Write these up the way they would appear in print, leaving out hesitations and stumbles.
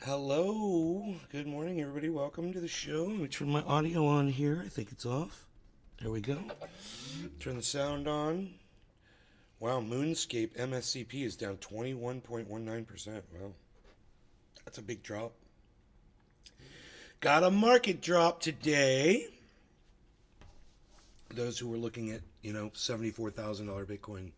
Hello. Good morning, everybody. Welcome to the show. Let me turn my audio on here. I think it's off. There we go. Turn the sound on. Wow, Moonscape MSCP is down 21.19%. Wow. That's a big drop. Got a market drop today. Those who were looking at, $74,000 Bitcoin.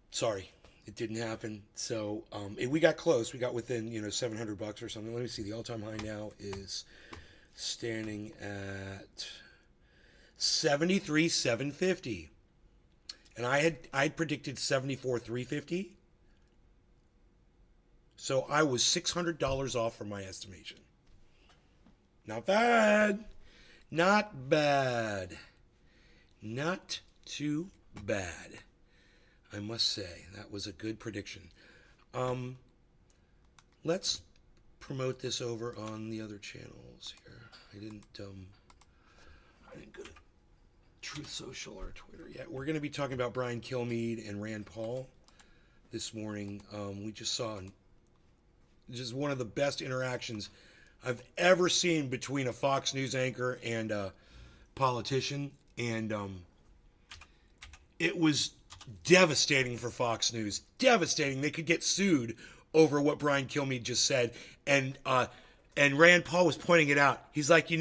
Sorry. It didn't happen. So we got close. We got within, $700 or something. Let me see. The all-time high now is standing at 73,750. And I had predicted 74,350. So I was $600 off from my estimation. Not bad. Not bad. Not too bad. I must say, that was a good prediction. Let's promote this over on the other channels here. I didn't go to Truth Social or Twitter yet. We're going to be talking about Brian Kilmead and Rand Paul this morning. We just saw just one of the best interactions I've ever seen between a Fox News anchor and a politician. And it was devastating for Fox News. Devastating. They could get sued over what Brian Kilmead just said. And Rand Paul was pointing it out. He's like, you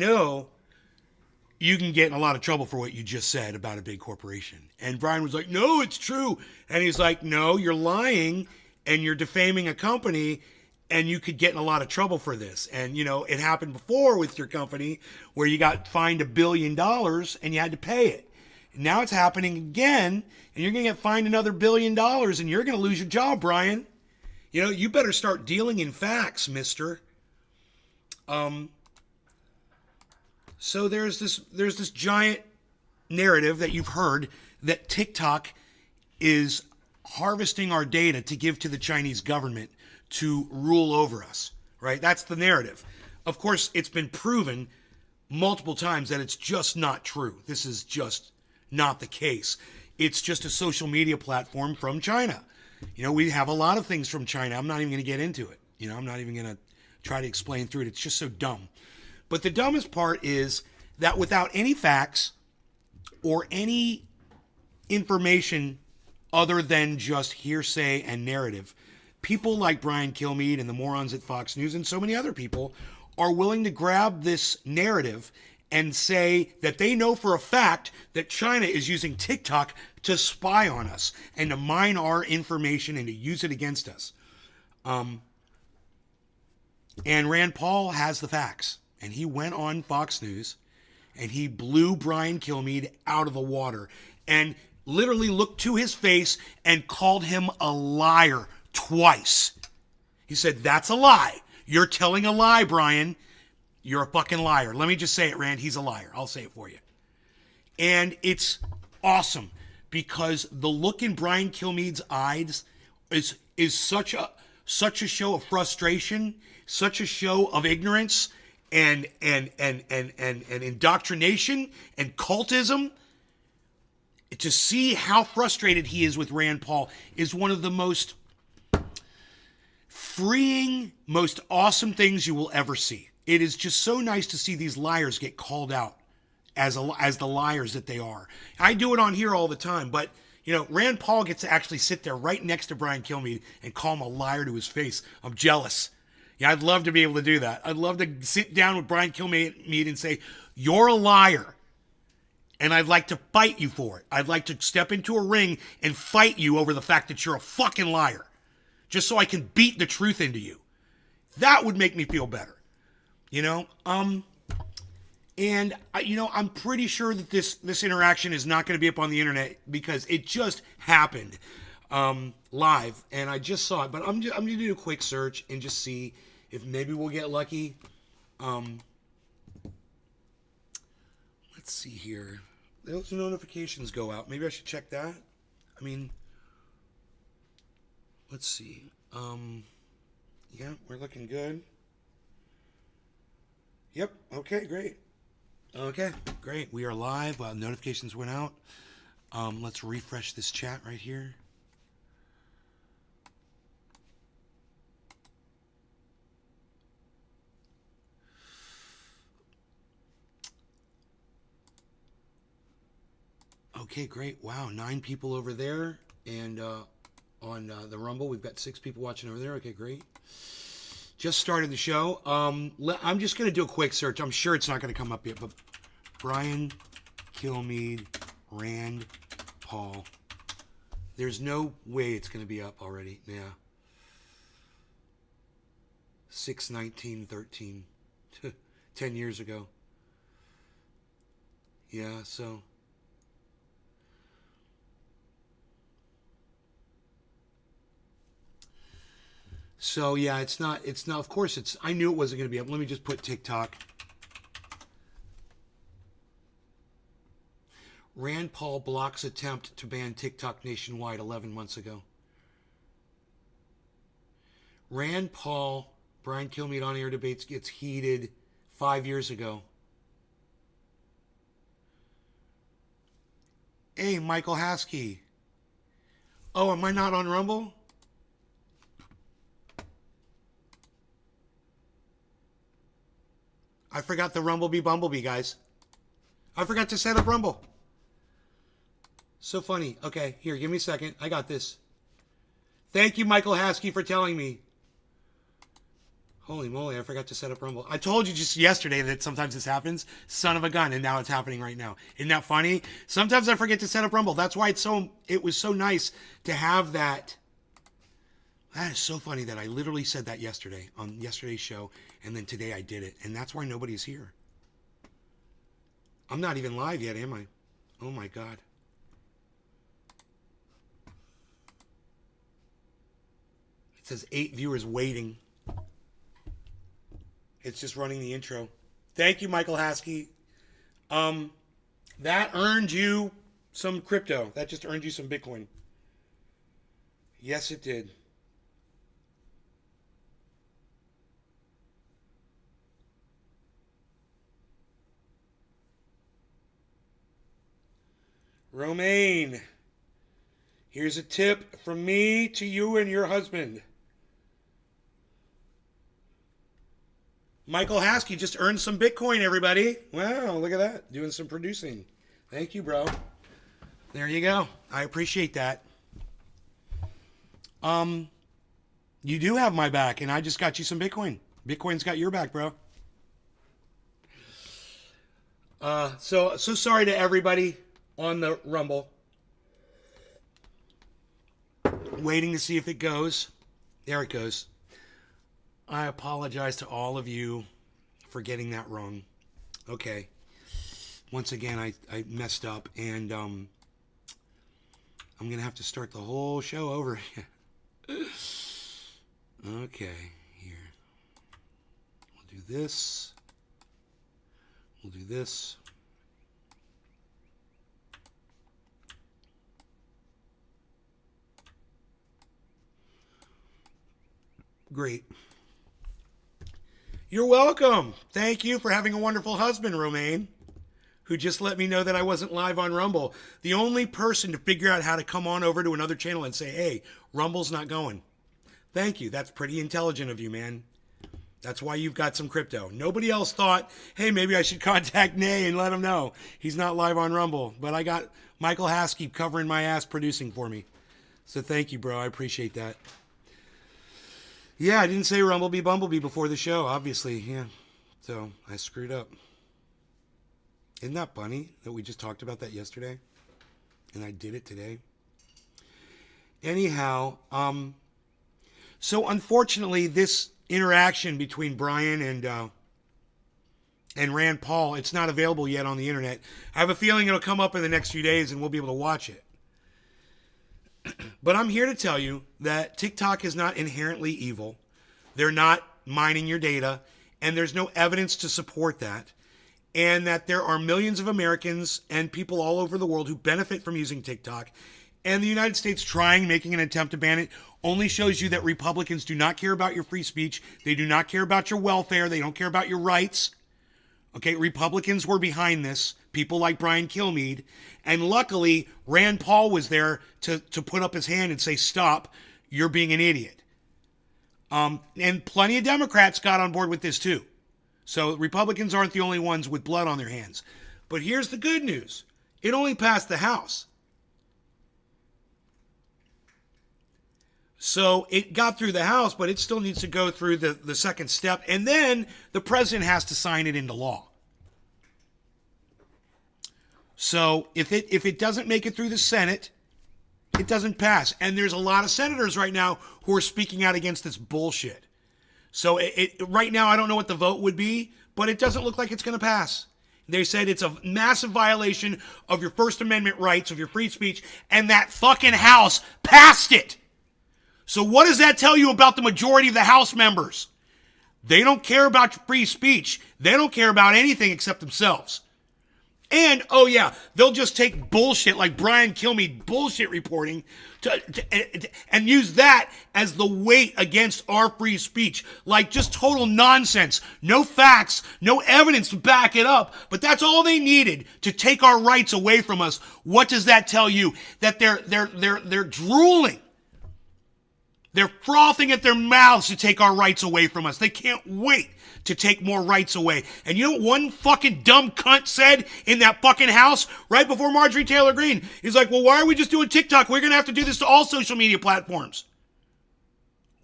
can get in a lot of trouble for what you just said about a big corporation. And Brian was like, no, it's true. And he's like, no, you're lying and you're defaming a company and you could get in a lot of trouble for this. And, it happened before with your company where you got fined $1 billion and you had to pay it. Now it's happening again, and you're going to get fined another $1 billion, and you're going to lose your job, Brian. You better start dealing in facts, mister. So there's this giant narrative that you've heard that TikTok is harvesting our data to give to the Chinese government to rule over us, right? That's the narrative. Of course, it's been proven multiple times that it's just not true. This is just not the case. It's just a social media platform from China. We have a lot of things from China. I'm not even going to get into it. I'm not even going to try to explain through it. It's just so dumb. But the dumbest part is that without any facts or any information other than just hearsay and narrative, people like Brian Kilmead and the morons at Fox News and so many other people are willing to grab this narrative and say that they know for a fact that China is using TikTok to spy on us and to mine our information and to use it against us. And Rand Paul has the facts. And he went on Fox News and he blew Brian Kilmead out of the water and literally looked to his face and called him a liar twice. He said, that's a lie. You're telling a lie, Brian. You're a fucking liar. Let me just say it, Rand. He's a liar. I'll say it for you. And it's awesome because the look in Brian Kilmead's eyes is such a show of frustration, such a show of ignorance and indoctrination and cultism. To see how frustrated he is with Rand Paul is one of the most freeing, most awesome things you will ever see. It is just so nice to see these liars get called out as the liars that they are. I do it on here all the time, but Rand Paul gets to actually sit there right next to Brian Kilmead and call him a liar to his face. I'm jealous. Yeah, I'd love to be able to do that. I'd love to sit down with Brian Kilmead and say, you're a liar. And I'd like to fight you for it. I'd like to step into a ring and fight you over the fact that you're a fucking liar. Just so I can beat the truth into you. That would make me feel better. I'm pretty sure that this interaction is not going to be up on the internet because it just happened live, and I just saw it. But I'm going to do a quick search and just see if maybe we'll get lucky. Let's see here. Those notifications go out. Maybe I should check that. Let's see. Yeah, we're looking good. Yep. Okay, great. Okay, great. We are live. Notifications went out. Let's refresh this chat right here. Okay, great. Wow, 9 people over there. And on the Rumble, we've got 6 people watching over there. Okay, great. Just started the show. I'm just going to do a quick search. I'm sure it's not going to come up yet, but Brian Kilmead, Rand Paul. There's no way it's going to be up already. Yeah. 6/19/13. 10 years ago. Yeah, so. So, yeah, it's not, of course, I knew it wasn't going to be up. Let me just put TikTok. Rand Paul blocks attempt to ban TikTok nationwide 11 months ago. Rand Paul, Brian Kilmead on-air debates gets heated 5 years ago. Hey, Michael Haskey. Oh, am I not on Rumble? I forgot the Bumblebee, guys. I forgot to set up Rumble. So funny. Okay, here, give me a second. I got this. Thank you, Michael Haskey, for telling me. Holy moly, I forgot to set up Rumble. I told you just yesterday that sometimes this happens. Son of a gun, and now it's happening right now. Isn't that funny? Sometimes I forget to set up Rumble. That's why it was so nice to have that. That is so funny that I literally said that yesterday on yesterday's show, and then today I did it, and that's why nobody's here. I'm not even live yet, am I? Oh my God. It says 8 viewers waiting. It's just running the intro. Thank you, Michael Haskey. That earned you some crypto. That just earned you some Bitcoin. Yes, it did. Romaine, here's a tip from me to you and your husband. Michael Haskey just earned some Bitcoin, everybody. Wow, look at that. Doing some producing. Thank you, bro. There you go. I appreciate that. You do have my back, and I just got you some Bitcoin. Bitcoin's got your back, bro. So sorry to everybody on the Rumble. Waiting to see if it goes. There it goes. I apologize to all of you for getting that wrong. Okay. Once again, I messed up, and I'm going to have to start the whole show over. Okay, here. We'll do this. We'll do this. Great. You're welcome. Thank you for having a wonderful husband, Romaine, who just let me know that I wasn't live on Rumble. The only person to figure out how to come on over to another channel and say, hey, Rumble's not going. Thank you. That's pretty intelligent of you, man. That's why you've got some crypto. Nobody else thought, hey, maybe I should contact Nay and let him know he's not live on Rumble. But I got Michael Haskey covering my ass producing for me. So thank you, bro. I appreciate that. Yeah, I didn't say Bumblebee before the show, obviously. Yeah. So I screwed up. Isn't that funny that we just talked about that yesterday? And I did it today. Anyhow, so unfortunately, this interaction between Brian and Rand Paul, it's not available yet on the internet. I have a feeling it'll come up in the next few days and we'll be able to watch it. But I'm here to tell you that TikTok is not inherently evil. They're not mining your data, and there's no evidence to support that. And that there are millions of Americans and people all over the world who benefit from using TikTok. And the United States making an attempt to ban it only shows you that Republicans do not care about your free speech. They do not care about your welfare. They don't care about your rights. Okay, Republicans were behind this. People like Brian Kilmead. And luckily, Rand Paul was there to put up his hand and say, stop, you're being an idiot. And plenty of Democrats got on board with this too. So Republicans aren't the only ones with blood on their hands. But here's the good news. It only passed the House. So it got through the House, but it still needs to go through the second step. And then the president has to sign it into law. So if it doesn't make it through the Senate, it doesn't pass. And there's a lot of senators right now who are speaking out against this bullshit. So right now, I don't know what the vote would be, but it doesn't look like it's going to pass. They said it's a massive violation of your First Amendment rights, of your free speech, and that fucking House passed it. So what does that tell you about the majority of the House members? They don't care about your free speech. They don't care about anything except themselves. And, oh yeah, they'll just take bullshit like Brian Kilmead bullshit reporting and use that as the weight against our free speech. Like just total nonsense. No facts, no evidence to back it up. But that's all they needed to take our rights away from us. What does that tell you? That they're drooling. They're frothing at their mouths to take our rights away from us. They can't wait to take more rights away. And you know what one fucking dumb cunt said in that fucking House right before Marjorie Taylor Greene? He's like, well, why are we just doing TikTok? We're going to have to do this to all social media platforms.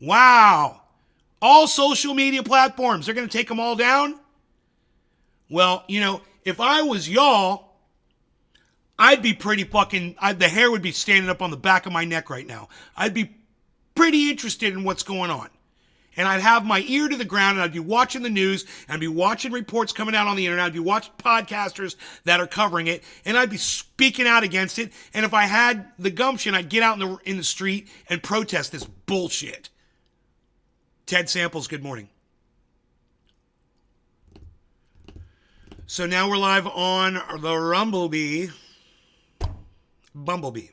Wow. All social media platforms. They're going to take them all down? Well, you know, if I was y'all, I'd be pretty fucking, the hair would be standing up on the back of my neck right now. I'd be pretty interested in what's going on. And I'd have my ear to the ground and I'd be watching the news and I'd be watching reports coming out on the internet. I'd be watching podcasters that are covering it and I'd be speaking out against it. And if I had the gumption, I'd get out in the street and protest this bullshit. Ted Samples, good morning. So now we're live on the Bumblebee.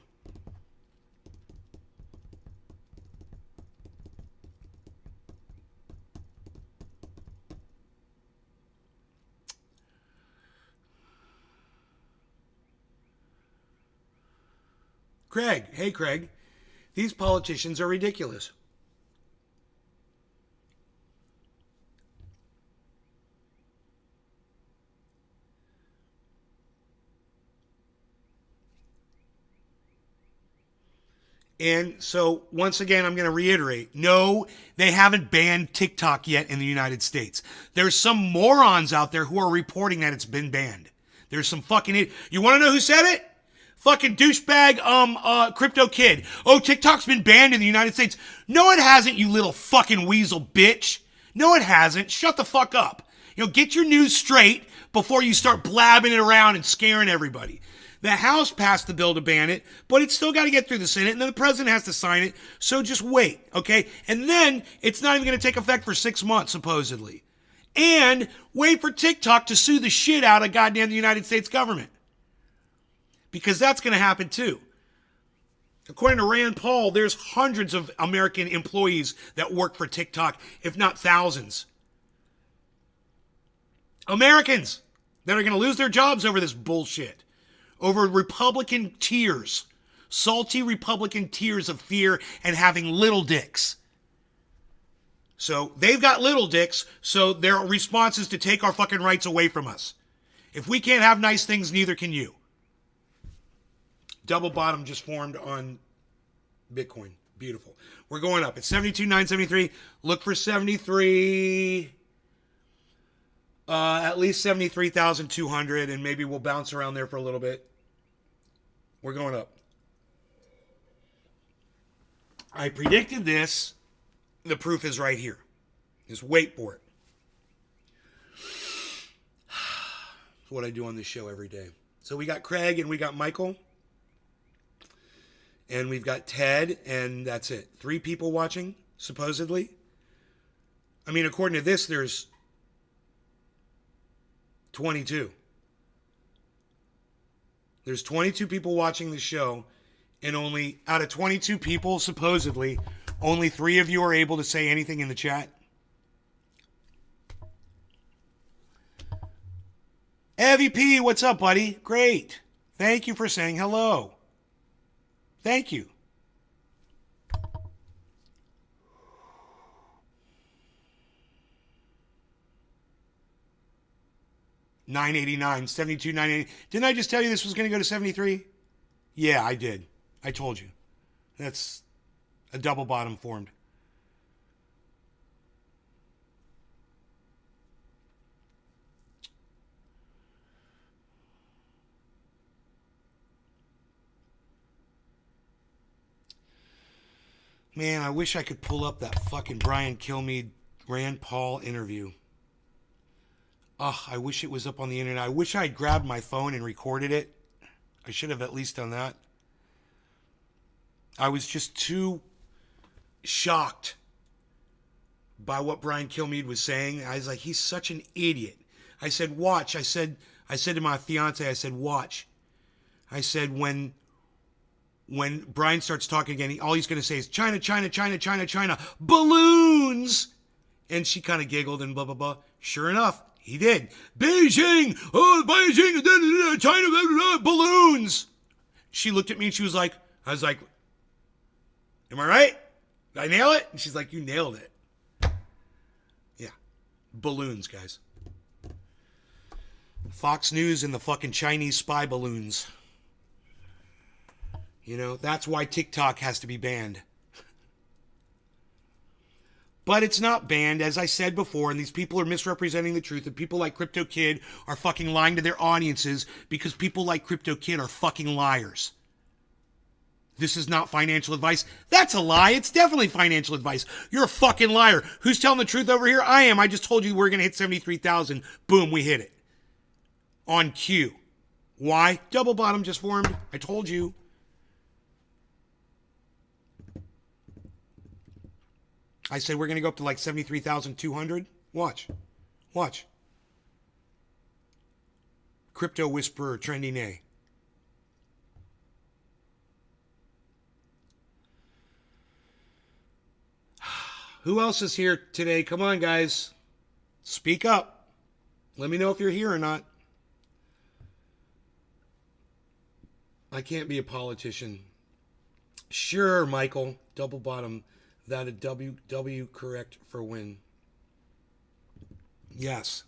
Craig, hey Craig, these politicians are ridiculous. And so, once again, I'm going to reiterate, no, they haven't banned TikTok yet in the United States. There's some morons out there who are reporting that it's been banned. There's some fucking... You want to know who said it? Fucking douchebag, crypto kid. Oh, TikTok's been banned in the United States. No, it hasn't, you little fucking weasel bitch. No, it hasn't. Shut the fuck up. You know, get your news straight before you start blabbing it around and scaring everybody. The House passed the bill to ban it, but it's still got to get through the Senate, and then the president has to sign it, so just wait, okay? And then it's not even going to take effect for 6 months, supposedly. And wait for TikTok to sue the shit out of goddamn the United States government. Because that's going to happen too. According to Rand Paul, there's hundreds of American employees that work for TikTok, if not thousands. Americans that are going to lose their jobs over this bullshit. Over Republican tears. Salty Republican tears of fear and having little dicks. So they've got little dicks, so their response is to take our fucking rights away from us. If we can't have nice things, neither can you. Double bottom just formed on Bitcoin. Beautiful. We're going up. It's 72,973. Look for 73. At least 73,200, and maybe we'll bounce around there for a little bit. We're going up. I predicted this. The proof is right here. Just wait for it. It's what I do on this show every day. So we got Craig and we got Michael. And we've got Ted, and that's it. 3 people watching, supposedly. I mean, according to this, there's 22. There's 22 people watching the show, and only, out of 22 people, supposedly, only 3 of you are able to say anything in the chat. Evie P, what's up, buddy? Great. Thank you for saying hello. Thank you. 989, 72, 980. Didn't I just tell you this was going to go to 73? Yeah, I did. I told you. That's a double bottom formed. Man, I wish I could pull up that fucking Brian Kilmead Rand Paul interview. Ugh, I wish it was up on the internet. I wish I had grabbed my phone and recorded it. I should have at least done that. I was just too shocked by what Brian Kilmead was saying. I was like, he's such an idiot. I said, watch. I said to my fiance, I said, watch. I said, when Brian starts talking again, all he's going to say is China, China, China, China, China, balloons. And she kind of giggled and blah, blah, blah. Sure enough, he did. Beijing, Beijing, China, balloons. She looked at me and she was like, I was like, am I right? Did I nail it? And she's like, you nailed it. Yeah. Balloons, guys. Fox News and the fucking Chinese spy balloons. You know, that's why TikTok has to be banned. But it's not banned, as I said before, and these people are misrepresenting the truth, and people like Crypto Kid are fucking lying to their audiences because people like Crypto Kid are fucking liars. This is not financial advice. That's a lie. It's definitely financial advice. You're a fucking liar. Who's telling the truth over here? I am. I just told you we're going to hit 73,000. Boom, we hit it. On cue. Why? Double bottom just formed. I told you. I said we're going to go up to like 73,200. Watch. Watch. Crypto Whisperer, Trendy Nay. Who else is here today? Come on, guys. Speak up. Let me know if you're here or not. I can't be a politician. Sure, Michael. Double bottom. That a W correct for win. Yes.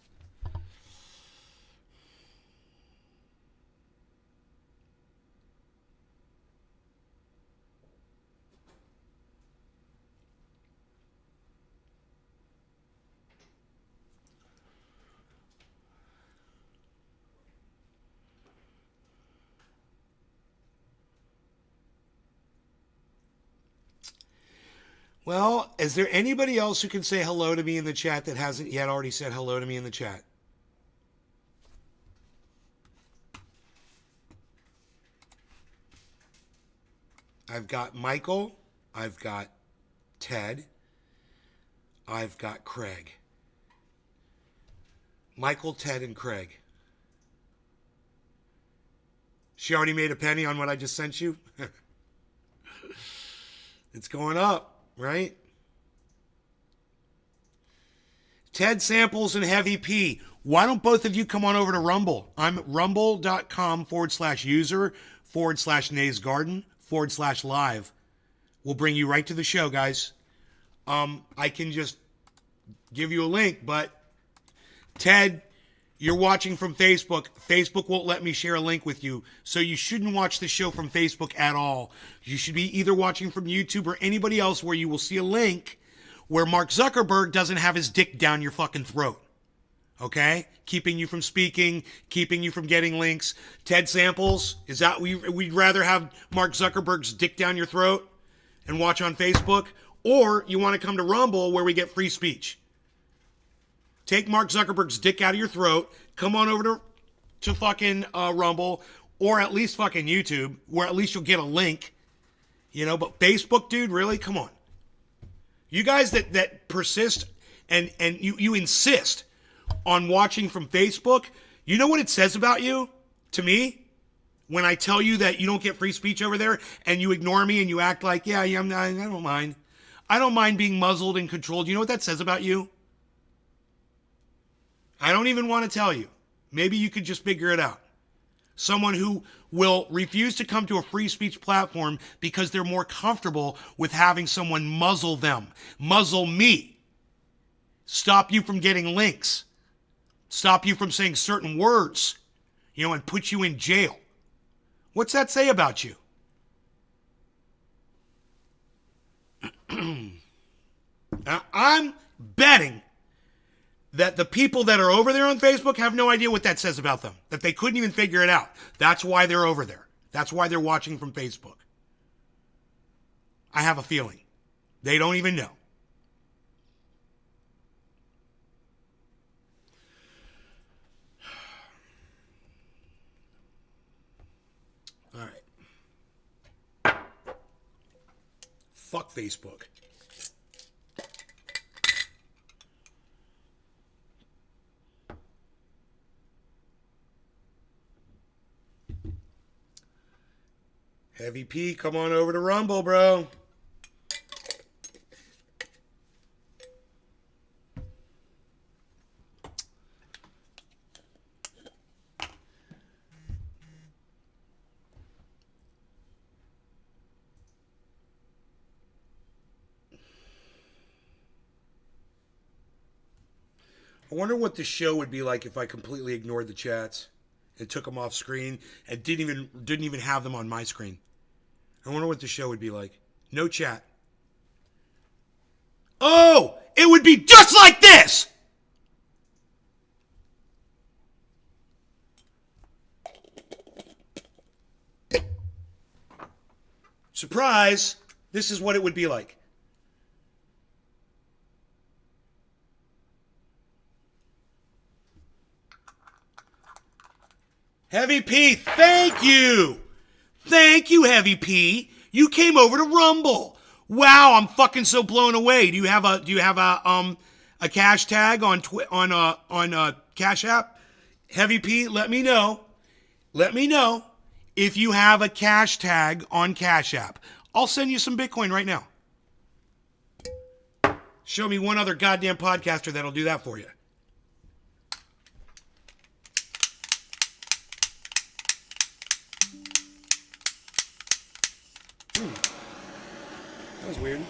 Well, is there anybody else who can say hello to me in the chat that hasn't yet already said hello to me in the chat? I've got Michael. I've got Ted. I've got Craig. Michael, Ted, and Craig. She already made a penny on what I just sent you? It's going up. Right? Ted Samples and Heavy P. Why don't both of you come on over to Rumble? I'm rumble.com/user/Nays Garden/live. We'll bring you right to the show, guys. I can just give you a link, but Ted, you're watching from Facebook. Facebook won't let me share a link with you, so you shouldn't watch the show from Facebook at all. You should be either watching from YouTube or anybody else where you will see a link where Mark Zuckerberg doesn't have his dick down your fucking throat. Okay? Keeping you from speaking, keeping you from getting links. Ted Samples, is that we'd rather have Mark Zuckerberg's dick down your throat and watch on Facebook? Or you want to come to Rumble where we get free speech? Take Mark Zuckerberg's dick out of your throat. Come on over to fucking Rumble or at least fucking YouTube, where at least you'll get a link. You know, but Facebook, dude, really? Come on. You guys that persist and you insist on watching from Facebook, you know what it says about you to me? When I tell you that you don't get free speech over there and you ignore me and you act like, yeah, I don't mind. I don't mind being muzzled and controlled. You know what that says about you? I don't even want to tell you. Maybe you could just figure it out. Someone who will refuse to come to a free speech platform because they're more comfortable with having someone muzzle them. Muzzle me. Stop you from getting links. stop you from saying certain words, and put you in jail. What's that say about you? Now, I'm betting that the people that are over there on Facebook have no idea what that says about them, that they couldn't even figure it out. That's why they're over there. That's why they're watching from Facebook. I have a feeling. They don't even know. All right. Fuck Facebook. Heavy P, come on over to Rumble, bro. I wonder what the show would be like if I completely ignored the chats and took them off screen and didn't even have them on my screen. I wonder what the show would be like. No chat. Oh, it would be just like this. Surprise. This is what it would be like. Heavy P, thank you. Thank you, Heavy P. You came over to Rumble. Wow, I'm fucking so blown away. Do you have a cash tag on Cash App? Heavy P, let me know. Let me know if you have a cash tag on Cash App. I'll send you some Bitcoin right now. Show me one other goddamn podcaster that'll do that for you. That was weird.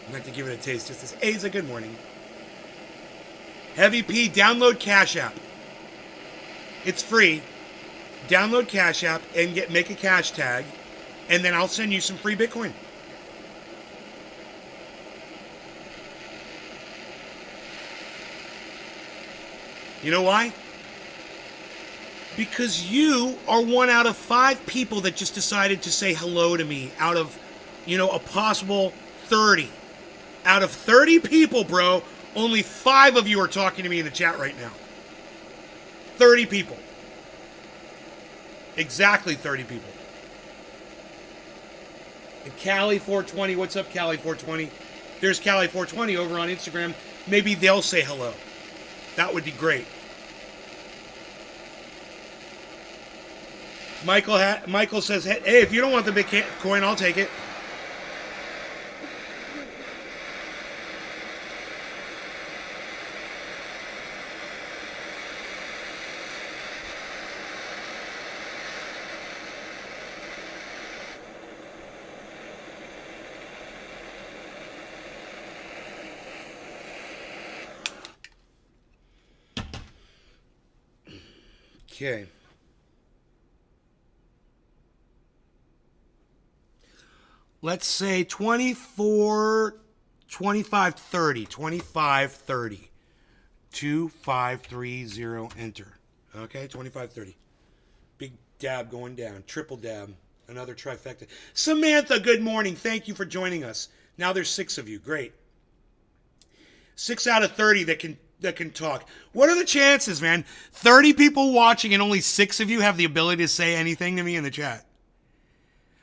I'd like to give it a taste just as hey, it's a good morning. Heavy P, download Cash App. It's free. Download Cash App and make a cash tag, and then I'll send you some free Bitcoin. You know why? Because you are 1 out of 5 people that just decided to say hello to me out of, a possible 30. Out of 30 people, bro, only 5 of you are talking to me in the chat right now. 30 people. Exactly 30 people. And Cali420, what's up, Cali420? There's Cali420 over on Instagram. Maybe they'll say hello. That would be great. Michael says, hey, if you don't want the Bitcoin, I'll take it. Okay. Let's say 24, 25, 30. 25, 30. 2530, enter. Okay, 25, 30. Big dab going down. Triple dab. Another trifecta. Samantha, good morning. Thank you for joining us. Now there's 6 of you. Great. 6 out of 30 that can talk. What are the chances, man? 30 people watching and only 6 of you have the ability to say anything to me in the chat.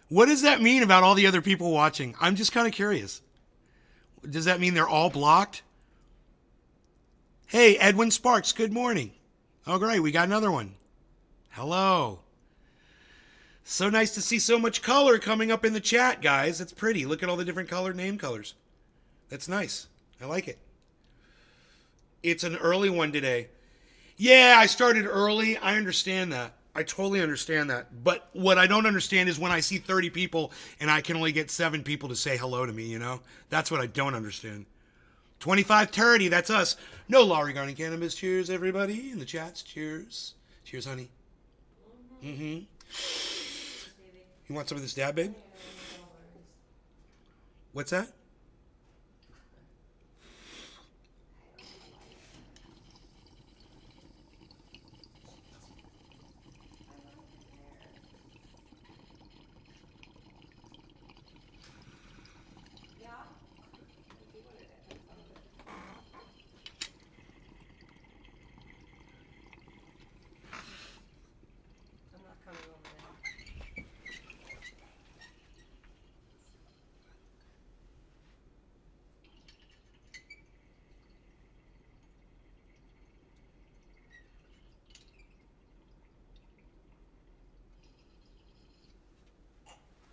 What does that mean about all the other people watching? I'm just kind of curious. Does that mean they're all blocked? Hey, Edwin Sparks, good morning. Oh, great. We got another one. Hello. So nice to see so much color coming up in the chat, guys. It's pretty. Look at all the different colored name colors. That's nice. I like it. It's an early one today. Yeah, I started early. I understand that. I totally understand that. But what I don't understand is when I see 30 people and I can only get 7 people to say hello to me, you know? That's what I don't understand. 2530, that's us. No law regarding cannabis. Cheers, everybody. In the chats, cheers. Cheers, honey. Mm-hmm. You want some of this dab, babe? What's that?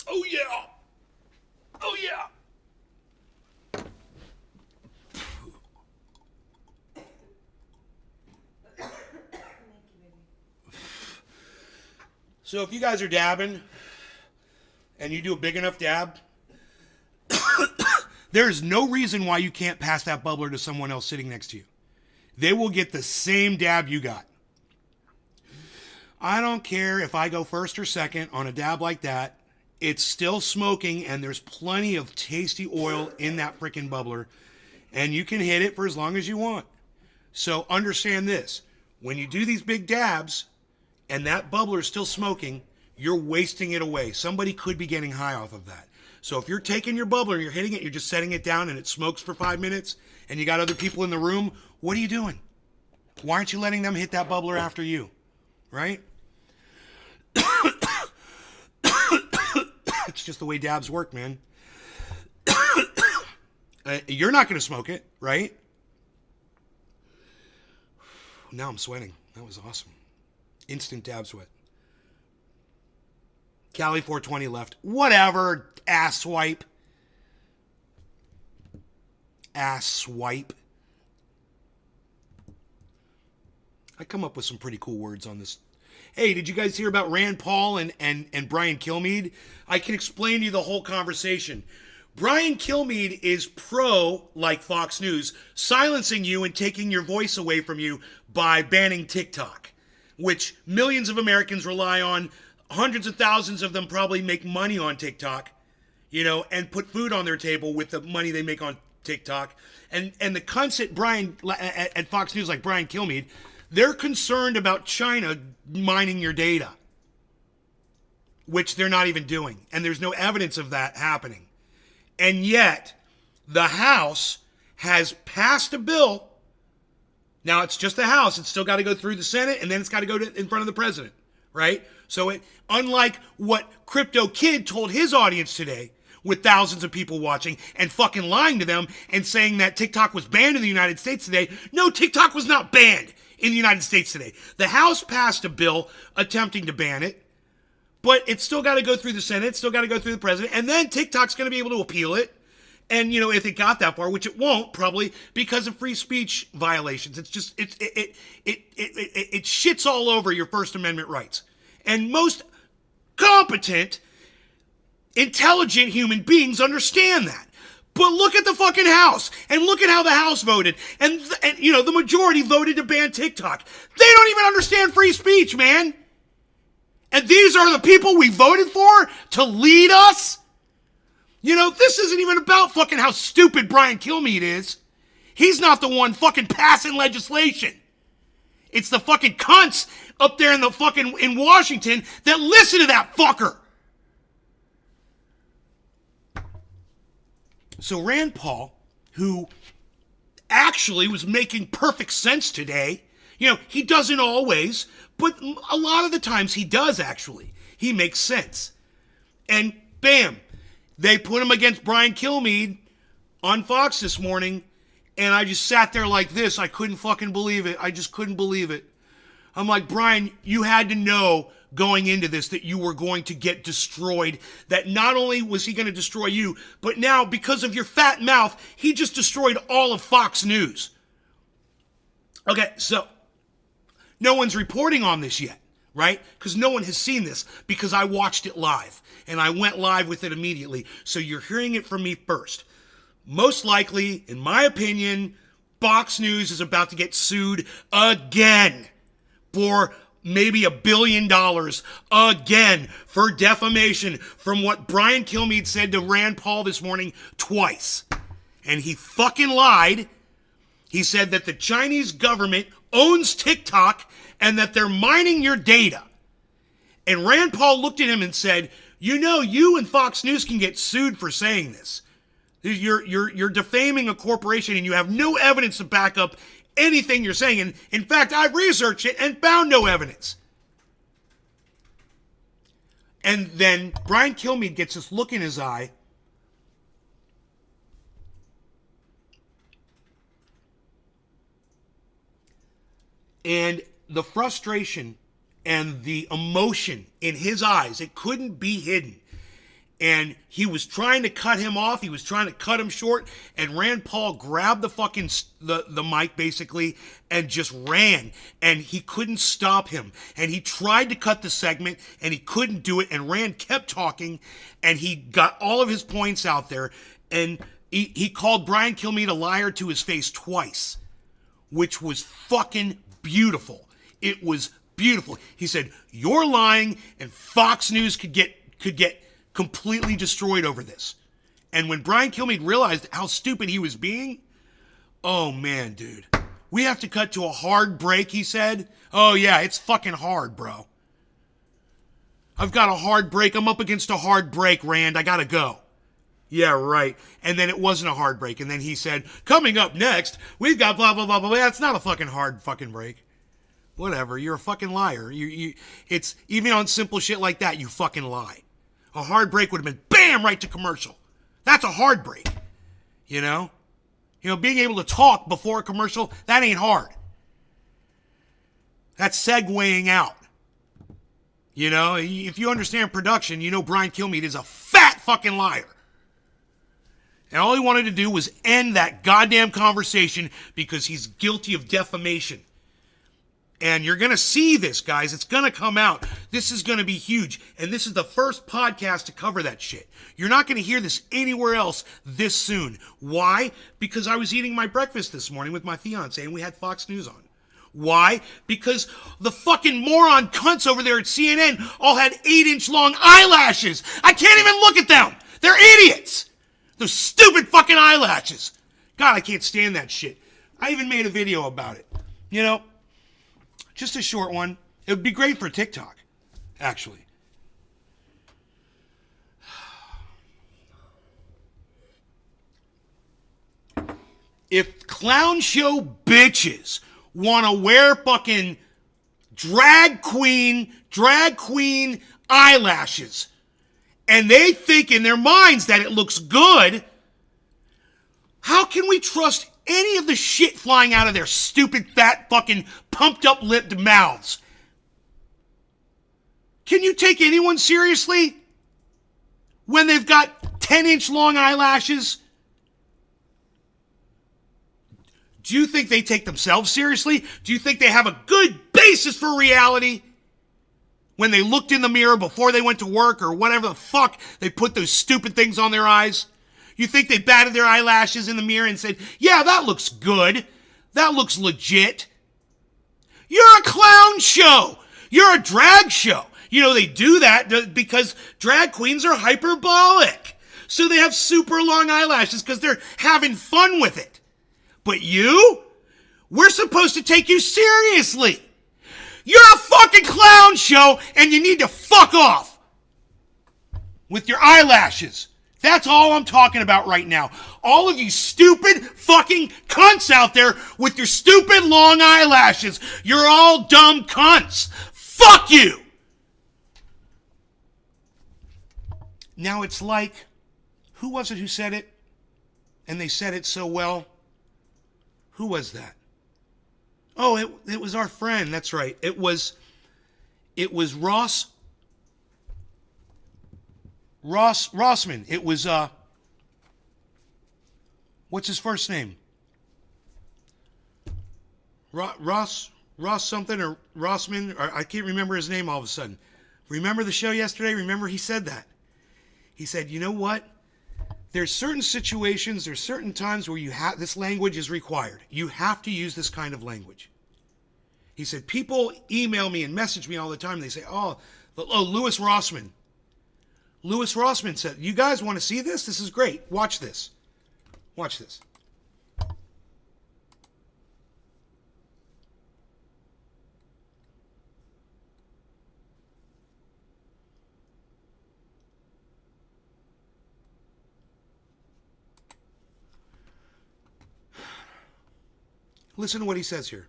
Oh, yeah. Oh, yeah. So if you guys are dabbing and you do a big enough dab, there's no reason why you can't pass that bubbler to someone else sitting next to you. They will get the same dab you got. I don't care if I go first or second on a dab like that. It's still smoking and there's plenty of tasty oil in that freaking bubbler. And you can hit it for as long as you want. So understand this. When you do these big dabs and that bubbler is still smoking, you're wasting it away. Somebody could be getting high off of that. So if you're taking your bubbler and you're hitting it, you're just setting it down and it smokes for 5 minutes and you got other people in the room, what are you doing? Why aren't you letting them hit that bubbler after you? Right? It's just the way dabs work, man. You're not going to smoke it, right? Now I'm sweating. That was awesome. Instant dab sweat. Cali 420 left. Whatever, ass swipe. Ass swipe. I come up with some pretty cool words on this. Hey, did you guys hear about Rand Paul and Brian Kilmead? I can explain to you the whole conversation. Brian Kilmead is pro, like Fox News, silencing you and taking your voice away from you by banning TikTok, which millions of Americans rely on. Hundreds of thousands of them probably make money on TikTok, you know, and put food on their table with the money they make on TikTok. And the cunts at Fox News, like Brian Kilmead, they're concerned about China mining your data, which they're not even doing. And there's no evidence of that happening. And yet, the House has passed a bill. Now, it's just the House. It's still got to go through the Senate, and then it's got to go in front of the president, right? So, unlike what Crypto Kid told his audience today, with thousands of people watching and fucking lying to them and saying that TikTok was banned in the United States today, no, TikTok was not banned in the United States today. The House passed a bill attempting to ban it, but it's still got to go through the Senate, it's still got to go through the president, and then TikTok's going to be able to appeal it. And, you know, if it got that far, which it won't, probably because of free speech violations. It's just, it shits all over your First Amendment rights. And most competent, intelligent human beings understand that. But look at the fucking House, and look at how the House voted. And you know, the majority voted to ban TikTok. They don't even understand free speech, man. And these are the people we voted for to lead us? You know, this isn't even about fucking how stupid Brian Kilmead is. He's not the one fucking passing legislation. It's the fucking cunts up there in Washington that listen to that fucker. So Rand Paul, who actually was making perfect sense today, you know, he doesn't always, but a lot of the times he does actually. He makes sense. And bam, they put him against Brian Kilmead on Fox this morning, and I just sat there like this. I couldn't fucking believe it. I just couldn't believe it. I'm like, Brian, you had to know going into this that you were going to get destroyed, that not only was he going to destroy you, but now because of your fat mouth, he just destroyed all of Fox News. Okay, so no one's reporting on this yet, right? Because no one has seen this, because I watched it live, and I went live with it immediately. So you're hearing it from me first. Most likely, in my opinion, Fox News is about to get sued again for maybe $1 billion again for defamation from what Brian Kilmead said to Rand Paul this morning twice. And he fucking lied. He said that the Chinese government owns TikTok and that they're mining your data. And Rand Paul looked at him and said, you know, you and Fox News can get sued for saying this. You're defaming a corporation and you have no evidence to back up anything you're saying. And in fact, I've researched it and found no evidence. And then Brian Kilmead gets this look in his eye. And the frustration and the emotion in his eyes, it couldn't be hidden. And he was trying to cut him off. He was trying to cut him short. And Rand Paul grabbed the fucking the mic basically and just ran. And he couldn't stop him. And he tried to cut the segment and he couldn't do it. And Rand kept talking and he got all of his points out there. And he called Brian Kilmead a liar to his face twice, which was fucking beautiful. It was beautiful. He said, you're lying and Fox News could get completely destroyed over this. And when Brian Kilmead realized how stupid he was being, oh man, dude. We have to cut to a hard break, he said. Oh yeah, it's fucking hard, bro. I've got a hard break. I'm up against a hard break, Rand. I gotta go. Yeah, right. And then it wasn't a hard break. And then he said, coming up next, we've got blah, blah, blah, blah. That's not a fucking hard fucking break. Whatever. You're a fucking liar. It's even on simple shit like that, you fucking lie. A hard break would have been bam, right to commercial. That's a hard break. You know? Being able to talk before a commercial, that ain't hard. That's segueing out. If you understand production, you know Brian Kilmead is a fat fucking liar. And all he wanted to do was end that goddamn conversation because he's guilty of defamation. And you're going to see this, guys. It's going to come out. This is going to be huge. And this is the first podcast to cover that shit. You're not going to hear this anywhere else this soon. Why? Because I was eating my breakfast this morning with my fiance and we had Fox News on. Why? Because the fucking moron cunts over there at CNN all had 8-inch long eyelashes. I can't even look at them. They're idiots. Those stupid fucking eyelashes. God, I can't stand that shit. I even made a video about it. Just a short one. It would be great for TikTok, actually. If clown show bitches want to wear fucking drag queen eyelashes, and they think in their minds that it looks good, how can we trust any of the shit flying out of their stupid, fat, fucking, pumped-up lipped mouths? Can you take anyone seriously when they've got 10-inch long eyelashes? Do you think they take themselves seriously? Do you think they have a good basis for reality? When they looked in the mirror before they went to work or whatever the fuck, they put those stupid things on their eyes? You think they batted their eyelashes in the mirror and said, yeah, that looks good. That looks legit. You're a clown show. You're a drag show. They do that because drag queens are hyperbolic. So they have super long eyelashes because they're having fun with it. But we're supposed to take you seriously. You're a fucking clown show and you need to fuck off with your eyelashes. That's all I'm talking about right now. All of you stupid fucking cunts out there with your stupid long eyelashes. You're all dumb cunts. Fuck you. Now it's like, who was it who said it? And they said it so well. Who was that? Oh, it was our friend. That's right. It was It was Rossman. It was what's his first name? Ross something or Rossman, or I can't remember his name all of a sudden. Remember the show yesterday? Remember he said that. He said, you know what? There's certain situations, there's certain times where this language is required. You have to use this kind of language. He said, people email me and message me all the time. They say, oh, Louis Rossman. Louis Rossman said, you guys want to see this? This is great. Watch this. Watch this. Listen to what he says here.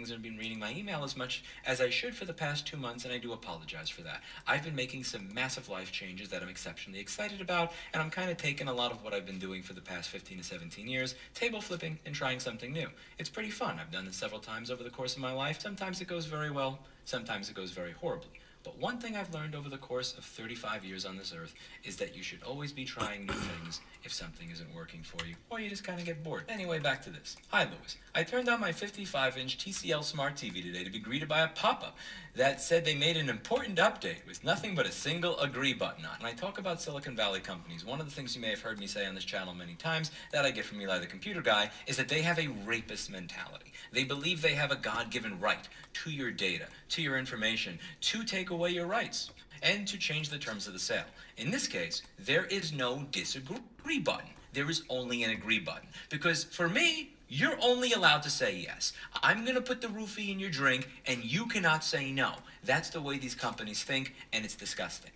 I've been reading my email as much as I should for the past 2 months, and I do apologize for that. I've been making some massive life changes that I'm exceptionally excited about, and I'm kind of taking a lot of what I've been doing for the past 15 to 17 years, table flipping and trying something new. It's pretty fun. I've done it several times over the course of my life. Sometimes it goes very well, sometimes it goes very horribly. But one thing I've learned over the course of 35 years on this earth is that you should always be trying new things if something isn't working for you, or you just kind of get bored. Anyway, back to this. Hi, Louis. I turned on my 55-inch TCL Smart TV today to be greeted by a pop-up that said they made an important update with nothing but a single agree button on. And I talk about Silicon Valley companies. One of the things you may have heard me say on this channel many times that I get from Eli the Computer Guy is that they have a rapist mentality. They believe they have a God-given right to your data, to your information, to take away your rights, and to change the terms of the sale. In this case, there is no disagree button. There is only an agree button. Because for me, you're only allowed to say yes. I'm going to put the roofie in your drink, and you cannot say no. That's the way these companies think, and it's disgusting.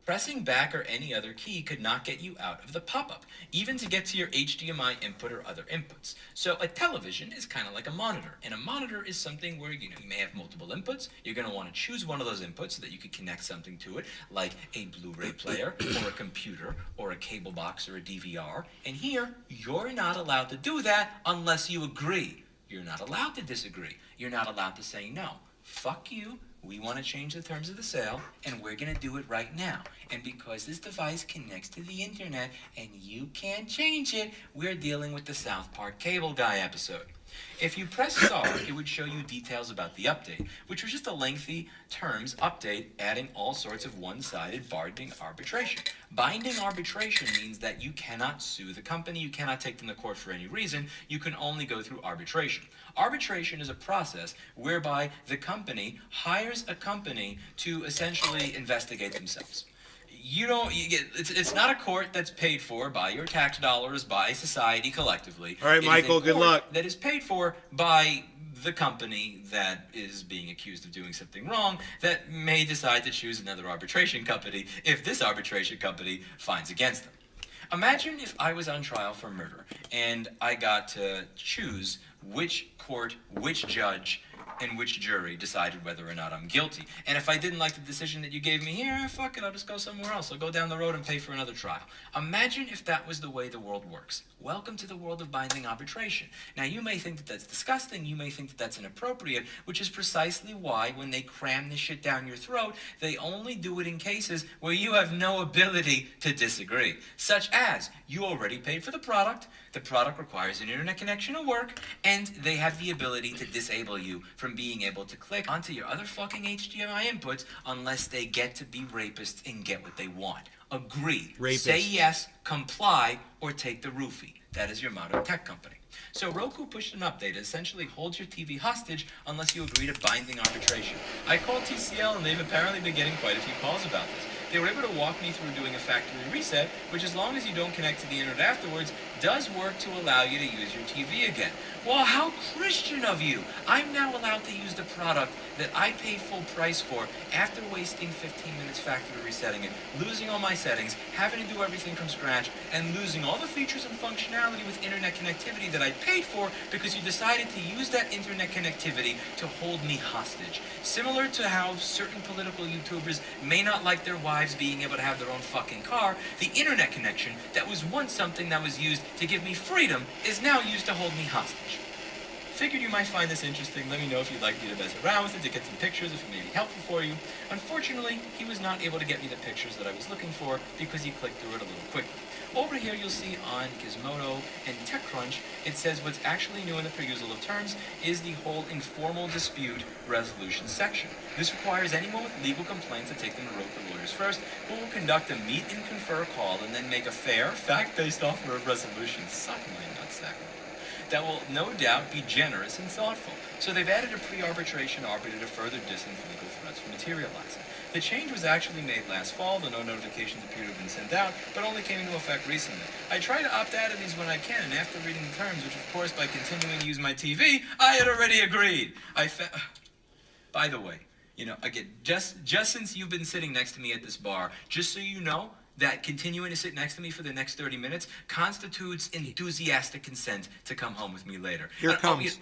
Pressing back or any other key could not get you out of the pop-up, even to get to your HDMI input or other inputs. So a television is kind of like a monitor, and a monitor is something where you may have multiple inputs. You're going to want to choose one of those inputs so that you could connect something to it, like a Blu-ray player or a computer or a cable box or a DVR. And here, you're not allowed to do that unless you agree. You're not allowed to disagree. You're not allowed to say no. Fuck you. We want to change the terms of the sale, and we're going to do it right now. And because this device connects to the internet and you can't change it, we're dealing with the South Park Cable Guy episode. If you press star, it would show you details about the update, which was just a lengthy terms update adding all sorts of one-sided binding arbitration. Binding arbitration means that you cannot sue the company, you cannot take them to court for any reason, you can only go through arbitration. Arbitration is a process whereby the company hires a company to essentially investigate themselves. It's not a court that's paid for by your tax dollars, by society collectively. All right, Michael, good luck. That is paid for by the company that is being accused of doing something wrong that may decide to choose another arbitration company if this arbitration company finds against them. Imagine if I was on trial for murder and I got to choose which court, which judge, and which jury decided whether or not I'm guilty. And if I didn't like the decision that you gave me here, fuck it, I'll just go somewhere else. I'll go down the road and pay for another trial. Imagine if that was the way the world works. Welcome to the world of binding arbitration. Now, you may think that that's disgusting. You may think that that's inappropriate, which is precisely why when they cram this shit down your throat, they only do it in cases where you have no ability to disagree. Such as, you already paid for the product requires an internet connection to work, and they have the ability to disable you from being able to click onto your other fucking HDMI inputs unless they get to be rapists and get what they want. Agree. Rapist. Say yes, comply, or take the roofie. That is your motto tech company. So Roku pushed an update that essentially holds your TV hostage unless you agree to binding arbitration. I called TCL and they've apparently been getting quite a few calls about this. They were able to walk me through doing a factory reset, which as long as you don't connect to the internet afterwards, does work to allow you to use your TV again. Well, how Christian of you! I'm now allowed to use the product that I paid full price for after wasting 15 minutes factory resetting it, losing all my settings, having to do everything from scratch, and losing all the features and functionality with internet connectivity that I paid for because you decided to use that internet connectivity to hold me hostage. Similar to how certain political YouTubers may not like their wives being able to have their own fucking car, the internet connection that was once something that was used to give me freedom is now used to hold me hostage. Figured you might find this interesting. Let me know if you'd like me to mess around with it, to get some pictures if it may be helpful for you. Unfortunately, he was not able to get me the pictures that I was looking for because he clicked through it a little quickly. Over here you'll see on Gizmodo and TechCrunch, it says what's actually new in the perusal of terms is the whole informal dispute resolution section. This requires anyone with legal complaints to take them to the lawyers first, who will conduct a meet and confer call and then make a fair, fact-based offer of resolution. Suck my nutsack. That will no doubt be generous and thoughtful. So they've added a pre-arbitration arbiter to further distance legal threats from materializing. The change was actually made last fall, though no notifications appear to have been sent out, but only came into effect recently. I try to opt out of these when I can, and after reading the terms, which of course by continuing to use my TV, I had already agreed. By the way, again, just since you've been sitting next to me at this bar, just so you know, that continuing to sit next to me for the next 30 minutes constitutes enthusiastic consent to come home with me later. Here it comes.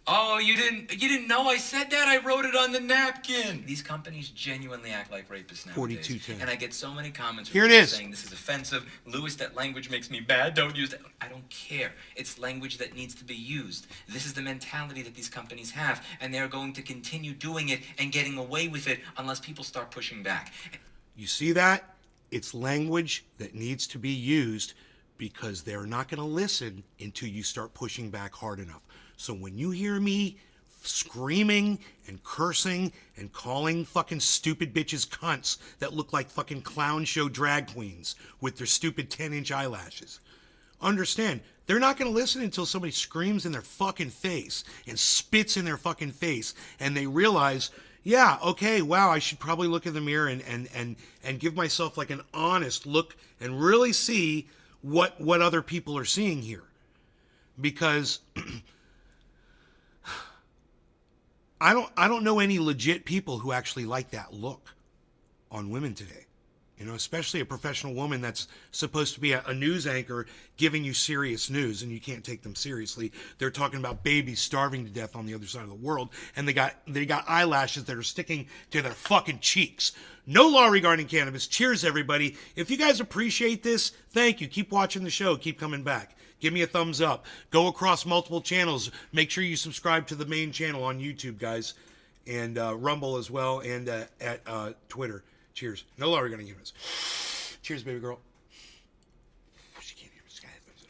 Oh, you didn't know I said that? I wrote it on the napkin. These companies genuinely act like rapists nowadays. 4210. And I get so many comments Here it is. saying this is offensive. Louis, that language makes me bad. Don't use that. I don't care. It's language that needs to be used. This is the mentality that these companies have, and they're going to continue doing it and getting away with it unless people start pushing back. You see that? It's language that needs to be used because they're not going to listen until you start pushing back hard enough. So when you hear me screaming and cursing and calling fucking stupid bitches cunts that look like fucking clown show drag queens with their stupid 10-inch eyelashes, understand, they're not going to listen until somebody screams in their fucking face and spits in their fucking face and they realize, yeah, okay, wow, I should probably look in the mirror and give myself like an honest look and really see what other people are seeing here. Because I don't know any legit people who actually like that look on women today. Especially a professional woman that's supposed to be a news anchor giving you serious news, and you can't take them seriously. They're talking about babies starving to death on the other side of the world, and they got eyelashes that are sticking to their fucking cheeks. No law regarding cannabis. Cheers, everybody. If you guys appreciate this, thank you. Keep watching the show. Keep coming back. Give me a thumbs up. Go across multiple channels. Make sure you subscribe to the main channel on YouTube, guys, and Rumble as well, and at Twitter. Cheers. No law regarding cannabis. Cheers, baby girl. She can't hear me. She's got headphones in.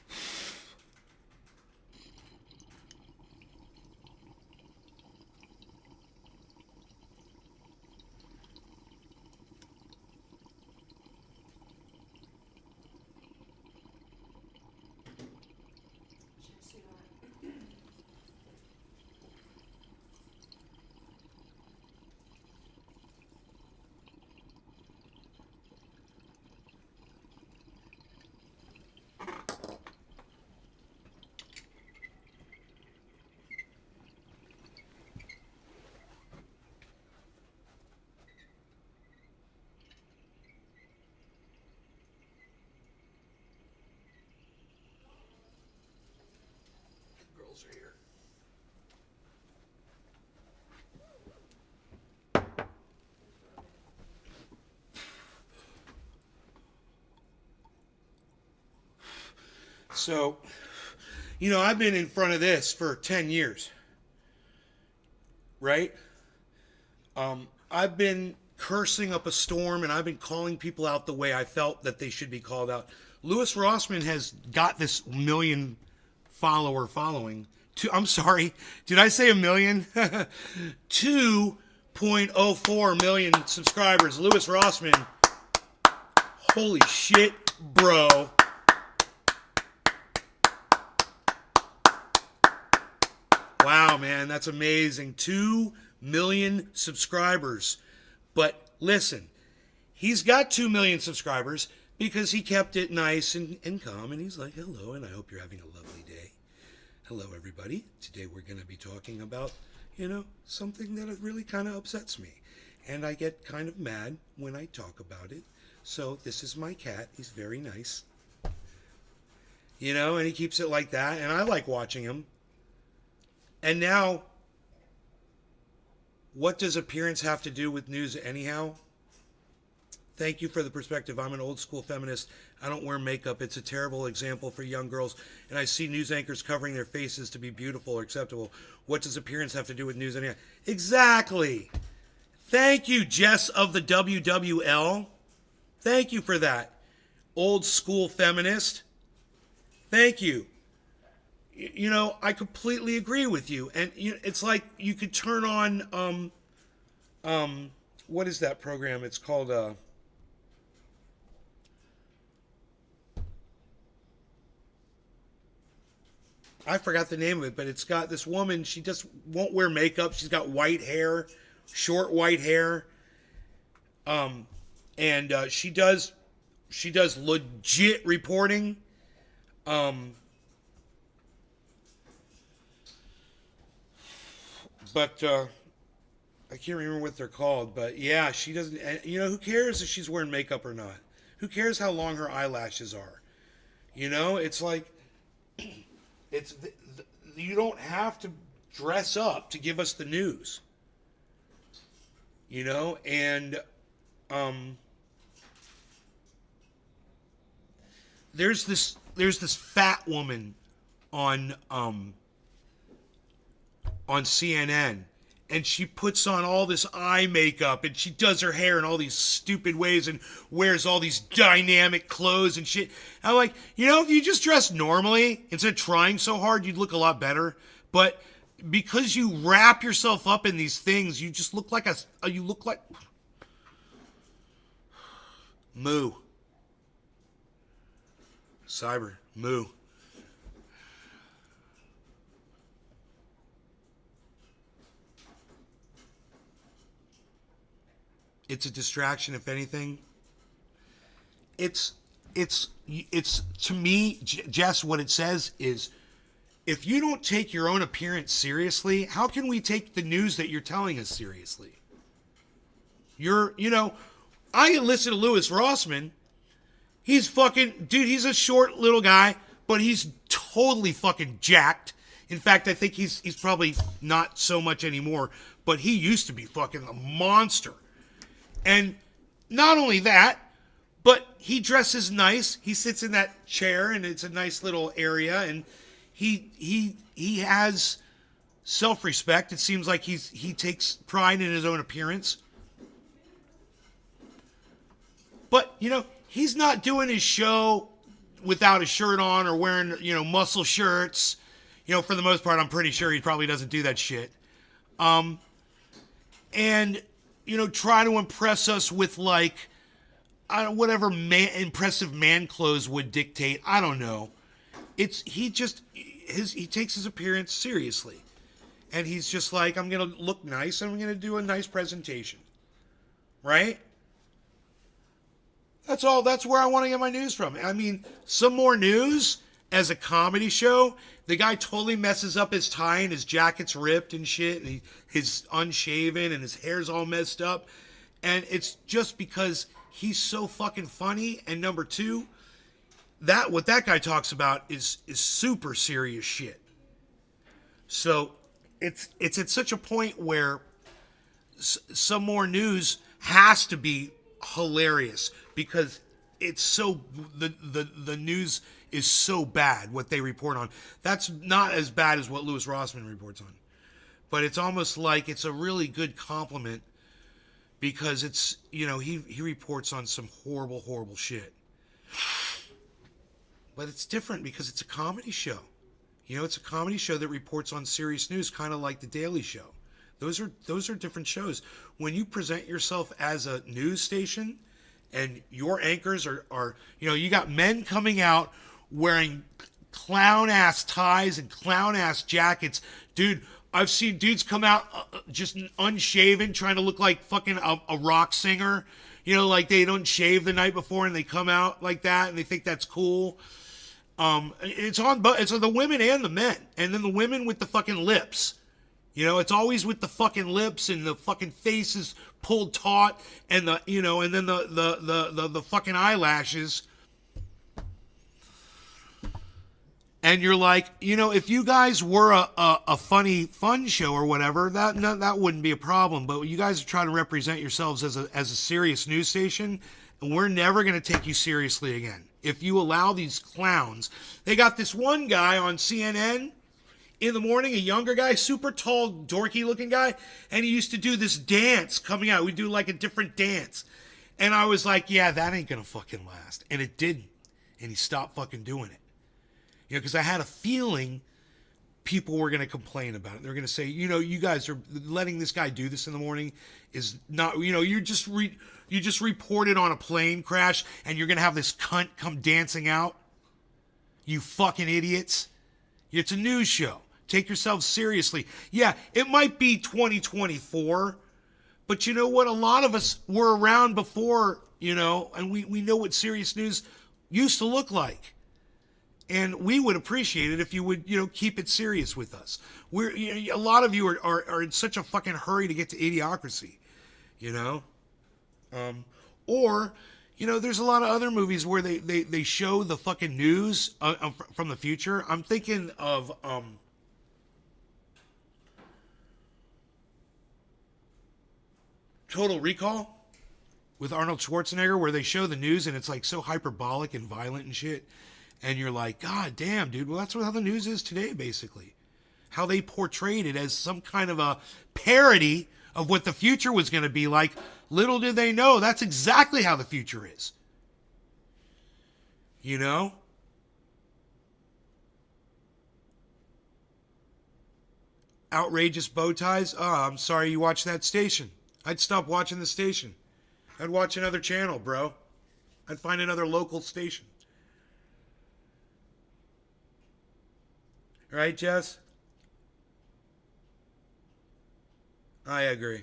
Girls are here. So, I've been in front of this for 10 years, right? I've been cursing up a storm, and I've been calling people out the way I felt that they should be called out. Louis Rossman has got this million follower following. I'm sorry, did I say a million? 2.04 million subscribers. Louis Rossman. Holy shit, bro. Wow, man, that's amazing. 2 million subscribers. But listen, he's got 2 million subscribers because he kept it nice and calm. And he's like, hello, and I hope you're having a lovely day. Hello, everybody. Today we're going to be talking about, something that really kind of upsets me. And I get kind of mad when I talk about it. So this is my cat. He's very nice. And he keeps it like that. And I like watching him. And now, what does appearance have to do with news anyhow? Thank you for the perspective. I'm an old school feminist. I don't wear makeup. It's a terrible example for young girls. And I see news anchors covering their faces to be beautiful or acceptable. What does appearance have to do with news anyway? Exactly. Thank you, Jess of the WWL. Thank you for that. Old school feminist. Thank you. You know, I completely agree with you. And it's like you could turn on what is that program? It's called I forgot the name of it, but it's got this woman, she just won't wear makeup. She's got white hair, short white hair. And she does legit reporting. But I can't remember what they're called. But yeah, she doesn't. You know, who cares if she's wearing makeup or not? Who cares how long her eyelashes are? You know, it's like you don't have to dress up to give us the news. You know, and there's this fat woman on CNN, and she puts on all this eye makeup, and she does her hair in all these stupid ways and wears all these dynamic clothes and shit. I'm like, you know, if you just dress normally instead of trying so hard, you'd look a lot better. But because you wrap yourself up in these things, you just look like you look like moo. Cyber moo. It's a distraction, if anything. It's to me, Jess, what it says is, if you don't take your own appearance seriously, how can we take the news that you're telling us seriously? I listen to Louis Rossman. He's fucking, dude, he's a short little guy, but he's totally fucking jacked. In fact, I think he's probably not so much anymore, but he used to be fucking a monster. And not only that, but he dresses nice. He sits in that chair, and it's a nice little area, and he has self-respect. It seems like he takes pride in his own appearance. But, you know, he's not doing his show without a shirt on or wearing, you know, muscle shirts. You know, for the most part, I'm pretty sure he probably doesn't do that shit. And, you know, try to impress us with, like, whatever impressive man clothes would dictate. I don't know. He takes his appearance seriously. And he's just like, I'm going to look nice and I'm going to do a nice presentation. Right? That's all. That's where I want to get my news from. I mean, some more news as a comedy show. The guy totally messes up his tie and his jacket's ripped and shit. And he's unshaven and his hair's all messed up. And it's just because he's so fucking funny. And number two, what that guy talks about is super serious shit. So it's at such a point where some more news has to be hilarious because it's so the news is so bad what they report on. That's not as bad as what Louis Rossman reports on, but it's almost like it's a really good compliment because it's, you know, he reports on some horrible shit, but it's different because it's a comedy show. You know, it's a comedy show that reports on serious news, kind of like The Daily Show. Those are different shows. When you present yourself as a news station and your anchors are you know, you got men coming out wearing clown ass ties and clown ass jackets. Dude, I've seen dudes come out just unshaven trying to look like fucking a rock singer. You know, like they don't shave the night before and they come out like that and they think that's cool. It's on the women and the men. And then the women with the fucking lips. You know, it's always with the fucking lips and the fucking faces pulled taut and the, you know, and then the fucking eyelashes. And you're like, you know, if you guys were a funny fun show or whatever, that wouldn't be a problem. But you guys are trying to represent yourselves as a serious news station, and we're never going to take you seriously again. If you allow these clowns, they got this one guy on CNN in the morning, a younger guy, super tall, dorky looking guy, and he used to do this dance coming out. We'd do like a different dance. And I was like, yeah, that ain't going to fucking last. And it didn't. And he stopped fucking doing it. You know, because I had a feeling people were going to complain about it. They're going to say, you know, you guys are letting this guy do this in the morning is not, you know, you just reported on a plane crash and you're going to have this cunt come dancing out. You fucking idiots. It's a news show. Take yourself seriously. Yeah, it might be 2024, but you know what? A lot of us were around before, you know, and we know what serious news used to look like. And we would appreciate it if you would, you know, keep it serious with us. A lot of you are in such a fucking hurry to get to Idiocracy, you know? Or, you know, there's a lot of other movies where they show the fucking news from the future. I'm thinking of Total Recall with Arnold Schwarzenegger, where they show the news and it's like so hyperbolic and violent and shit. And you're like, God damn, dude. Well, that's how the news is today, basically. How they portrayed it as some kind of a parody of what the future was going to be like. Little did they know, that's exactly how the future is. You know? Outrageous bow ties. Oh, I'm sorry you watched that station. I'd stop watching the station. I'd watch another channel, bro. I'd find another local station. Right, Jess? I agree.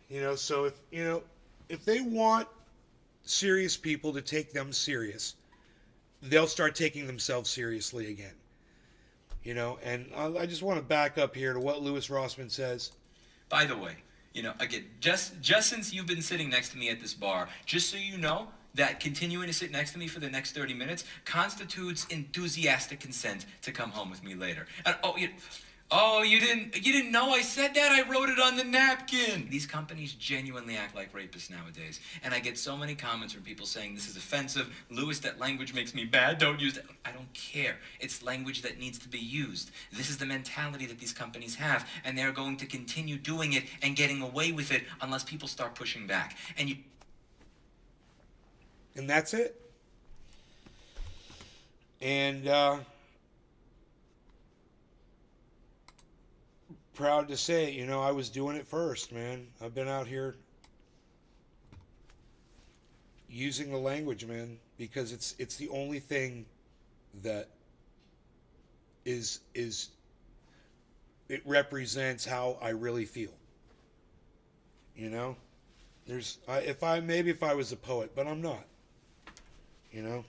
You know, so if they want serious people to take them serious, they'll start taking themselves seriously again. You know, and I just want to back up here to what Louis Rossman says. By the way, you know, again, just since you've been sitting next to me at this bar, just so you know, that continuing to sit next to me for the next 30 minutes constitutes enthusiastic consent to come home with me later. And, you didn't know I said that? I wrote it on the napkin. These companies genuinely act like rapists nowadays. And I get so many comments from people saying this is offensive. Louis, that language makes me bad. Don't use that. I don't care. It's language that needs to be used. This is the mentality that these companies have. And they're going to continue doing it and getting away with it unless people start pushing back. And that's it. And proud to say, you know, I was doing it first, man. I've been out here using the language, man, because it's the only thing that is it represents how I really feel. You know? If I was a poet, but I'm not. You know?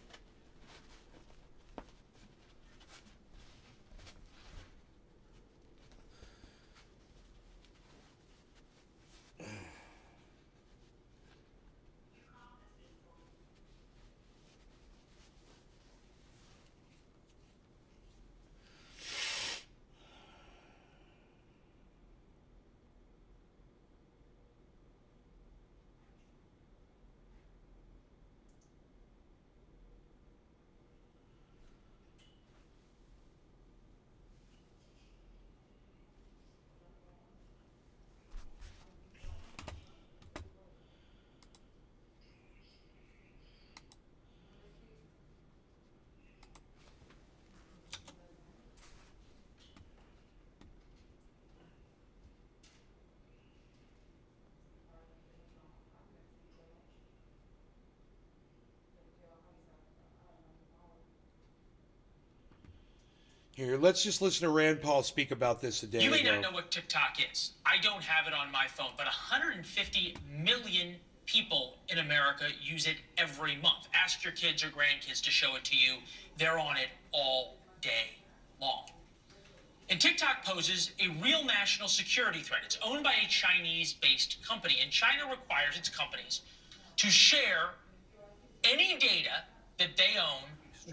Here, let's just listen to Rand Paul speak about this a day ago. You may not know what TikTok is. I don't have it on my phone, but 150 million people in America use it every month. Ask your kids or grandkids to show it to you. They're on it all day long. And TikTok poses a real national security threat. It's owned by a Chinese-based company, and China requires its companies to share any data that they own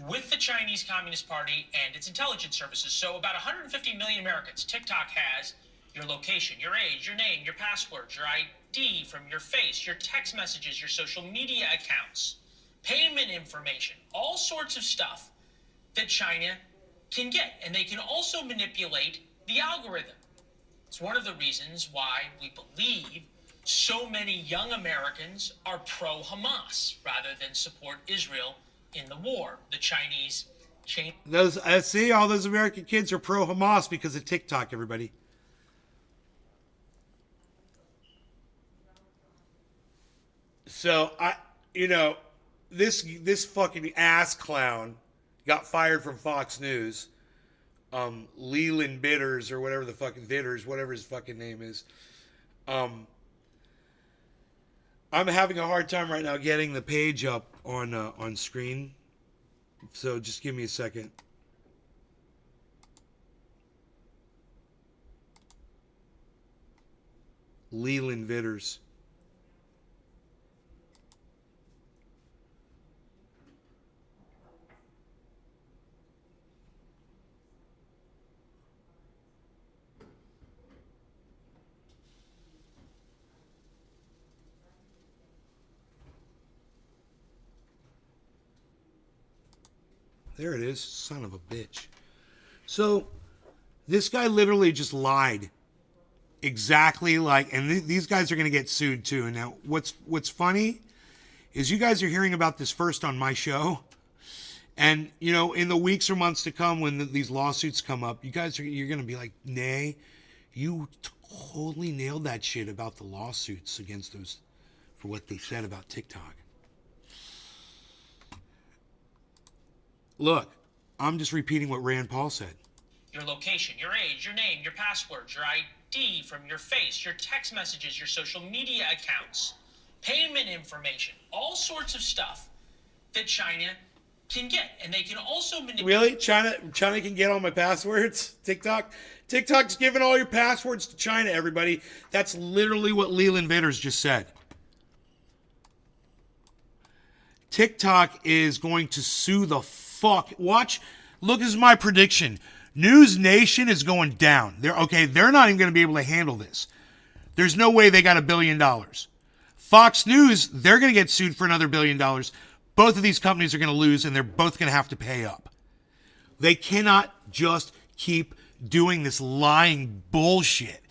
with the Chinese Communist Party and its intelligence services. So about 150 million Americans TikTok has your location, your age, your name, your passwords, your ID from your face, your text messages, your social media accounts, payment information, all sorts of stuff that China can get. And they can also manipulate the algorithm. It's one of the reasons why we believe so many young Americans are pro-Hamas rather than support Israel in the war. The Chinese change. Those see, all those American kids are pro Hamas because of TikTok. Everybody. So this fucking ass clown got fired from Fox News. Leland Bitters or whatever the fucking Bitters, whatever his fucking name is. I'm having a hard time right now getting the page up on screen. So just give me a second. Leland Bitters. There it is. Son of a bitch. So, this guy literally just lied. Exactly like, and these guys are going to get sued too. And now, what's funny is you guys are hearing about this first on my show. And, in the weeks or months to come when these lawsuits come up, you're going to be like, Nay, you totally nailed that shit about the lawsuits against those, for what they said about TikTok. Look, I'm just repeating what Rand Paul said. Your location, your age, your name, your passwords, your ID from your face, your text messages, your social media accounts, payment information, all sorts of stuff that China can get. And they can also manipulate. Really? China can get all my passwords? TikTok's giving all your passwords to China, everybody. That's literally what Leland Vitters just said. TikTok is going to sue the fuck. Watch. Look, this is my prediction. News Nation is going down. They're not even going to be able to handle this. There's no way they got $1 billion. Fox News, they're going to get sued for another $1 billion. Both of these companies are going to lose, and they're both going to have to pay up. They cannot just keep doing this lying bullshit.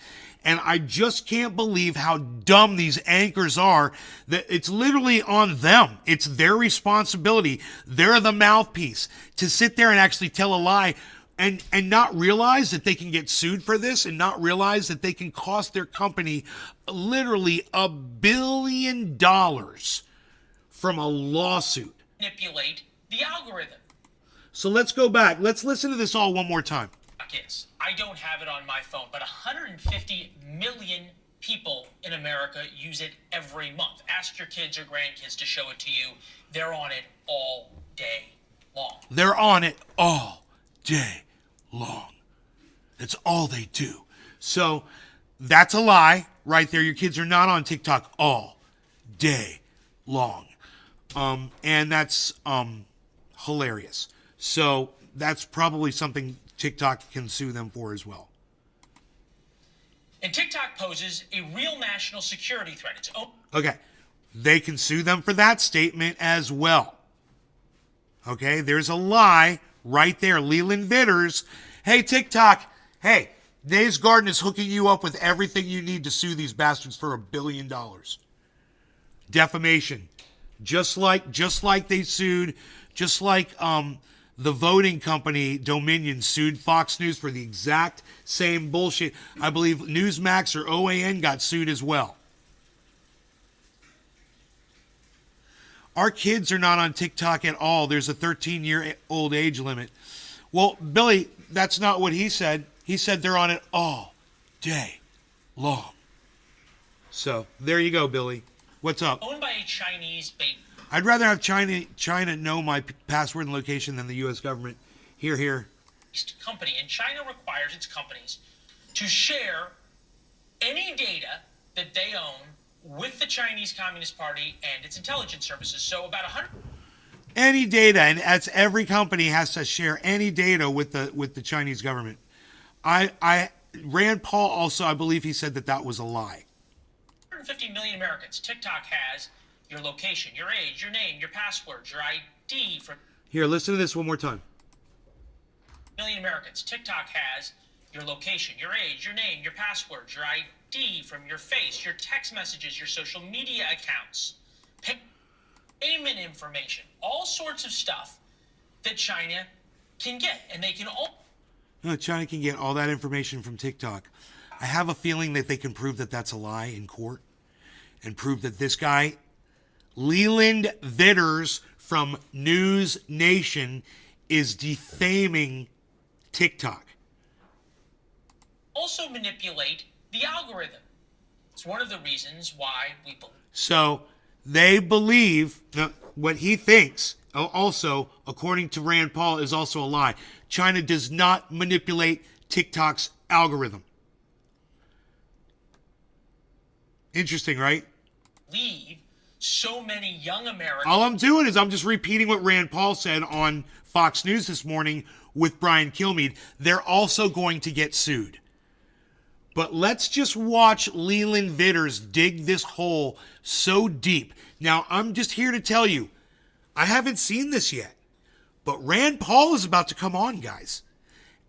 And I just can't believe how dumb these anchors are, that it's literally on them. It's their responsibility. They're the mouthpiece to sit there and actually tell a lie and not realize that they can get sued for this, and not realize that they can cost their company literally $1 billion from a lawsuit. Manipulate the algorithm. So let's go back. Let's listen to this all one more time. Is. I don't have it on my phone, but 150 million people in America use it every month. Ask your kids or grandkids to show it to you. They're on it all day long. They're on it all day long. That's all they do. So that's a lie right there. Your kids are not on TikTok all day long. And that's hilarious. So that's probably something TikTok can sue them for as well. And TikTok poses a real national security threat. Its own. Okay. They can sue them for that statement as well. Okay. There's a lie right there. Leland Vitters. Hey, TikTok. Hey, Nay's Garden is hooking you up with everything you need to sue these bastards for $1 billion. Defamation. Just like they sued, just like, the voting company Dominion sued Fox News for the exact same bullshit. I believe Newsmax or OAN got sued as well. Our kids are not on TikTok at all. There's a 13-year-old age limit. Well, Billy, that's not what he said. He said they're on it all day long. So there you go, Billy. What's up? Owned by a Chinese bait. I'd rather have China know my password and location than the U.S. government. Here. Company, and China requires its companies to share any data that they own with the Chinese Communist Party and its intelligence services. So about 100. Any data, and every company has to share any data with the Chinese government. I Rand Paul also, I believe he said that that was a lie. 150 million Americans. TikTok has your location, your age, your name, your password, your ID from Here, listen to this one more time. million Americans. TikTok has your location, your age, your name, your password, your ID from your face, your text messages, your social media accounts, payment information, all sorts of stuff that China can get. And they can all... China can get all that information from TikTok. I have a feeling that they can prove that that's a lie in court and prove that this guy, Leland Vitters from News Nation, is defaming TikTok. also manipulate the algorithm. It's one of the reasons why we believe. So they believe what he thinks, also, according to Rand Paul, is also a lie. China does not manipulate TikTok's algorithm. Interesting, right? Leave so many young Americans. All I'm doing is I'm just repeating what Rand Paul said on Fox News this morning with Brian Kilmead. They're also going to get sued. But let's just watch Leland Vitters dig this hole so deep. Now, I'm just here to tell you, I haven't seen this yet. But Rand Paul is about to come on, guys.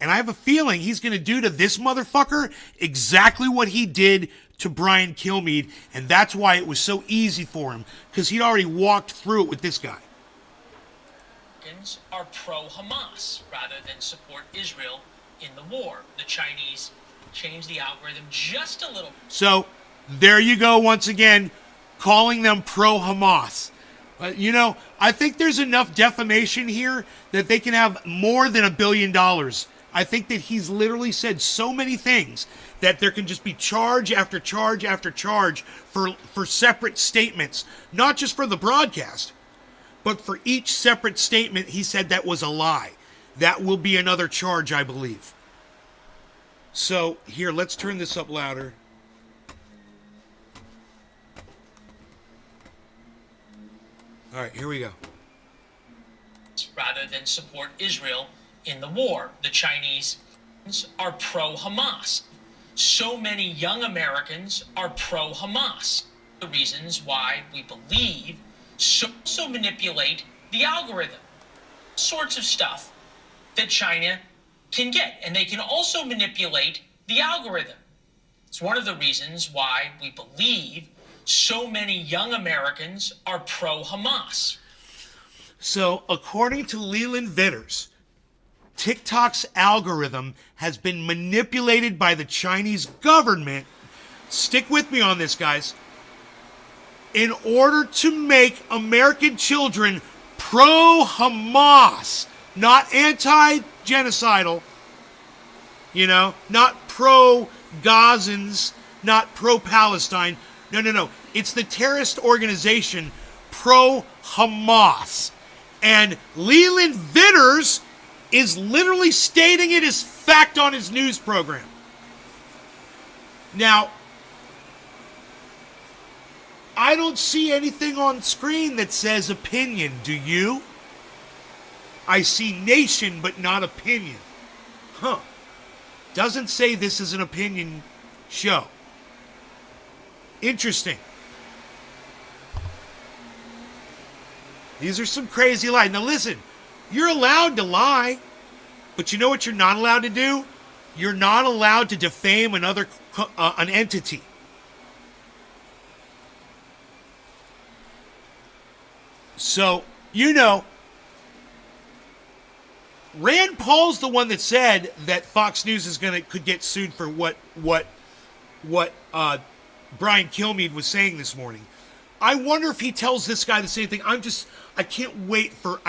And I have a feeling he's going to do to this motherfucker exactly what he did to Brian Kilmead. And that's why it was so easy for him, because he'd already walked through it with this guy. Are pro-Hamas rather than support Israel in the war. The Chinese changed the algorithm just a little. So there you go once again, calling them pro-Hamas. You know, I think there's enough defamation here that they can have more than $1 billion. I think that he's literally said so many things that there can just be charge after charge after charge for separate statements, not just for the broadcast, but for each separate statement he said that was a lie. That will be another charge, I believe. So here, let's turn this up louder. All right, here we go. Rather than support Israel in the war. The Chinese are pro-Hamas. So many young Americans are pro-Hamas. The reasons why we believe so manipulate the algorithm. Sorts of stuff that China can get. And they can also manipulate the algorithm. It's one of the reasons why we believe so many young Americans are pro-Hamas. So, according to Leland Vitters, TikTok's algorithm has been manipulated by the Chinese government. Stick with me on this, guys. In order to make American children pro-Hamas, not anti-genocidal, you know, not pro-Gazans, not pro-Palestine. No. It's the terrorist organization pro-Hamas. And Leland Vitters is literally stating it as fact on his news program. Now, I don't see anything on screen that says opinion. Do you? I see nation, but not opinion. Huh. Doesn't say this is an opinion show. Interesting. These are some crazy lies. Now listen, you're allowed to lie, but you know what you're not allowed to do? You're not allowed to defame an entity. So, you know, Rand Paul's the one that said that Fox News could get sued for what Brian Kilmead was saying this morning. I wonder if he tells this guy the same thing. I can't wait for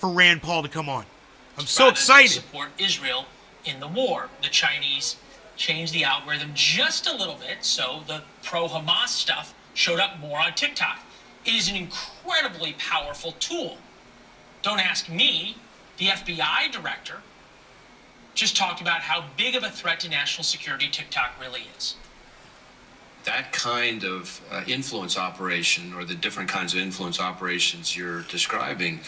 Rand Paul to come on. I'm so excited. Support Israel in the war. The Chinese changed the algorithm just a little bit, so the pro-Hamas stuff showed up more on TikTok. It is an incredibly powerful tool. Don't ask me. The FBI director just talked about how big of a threat to national security TikTok really is. That kind of influence operation, or the different kinds of influence operations you're describing,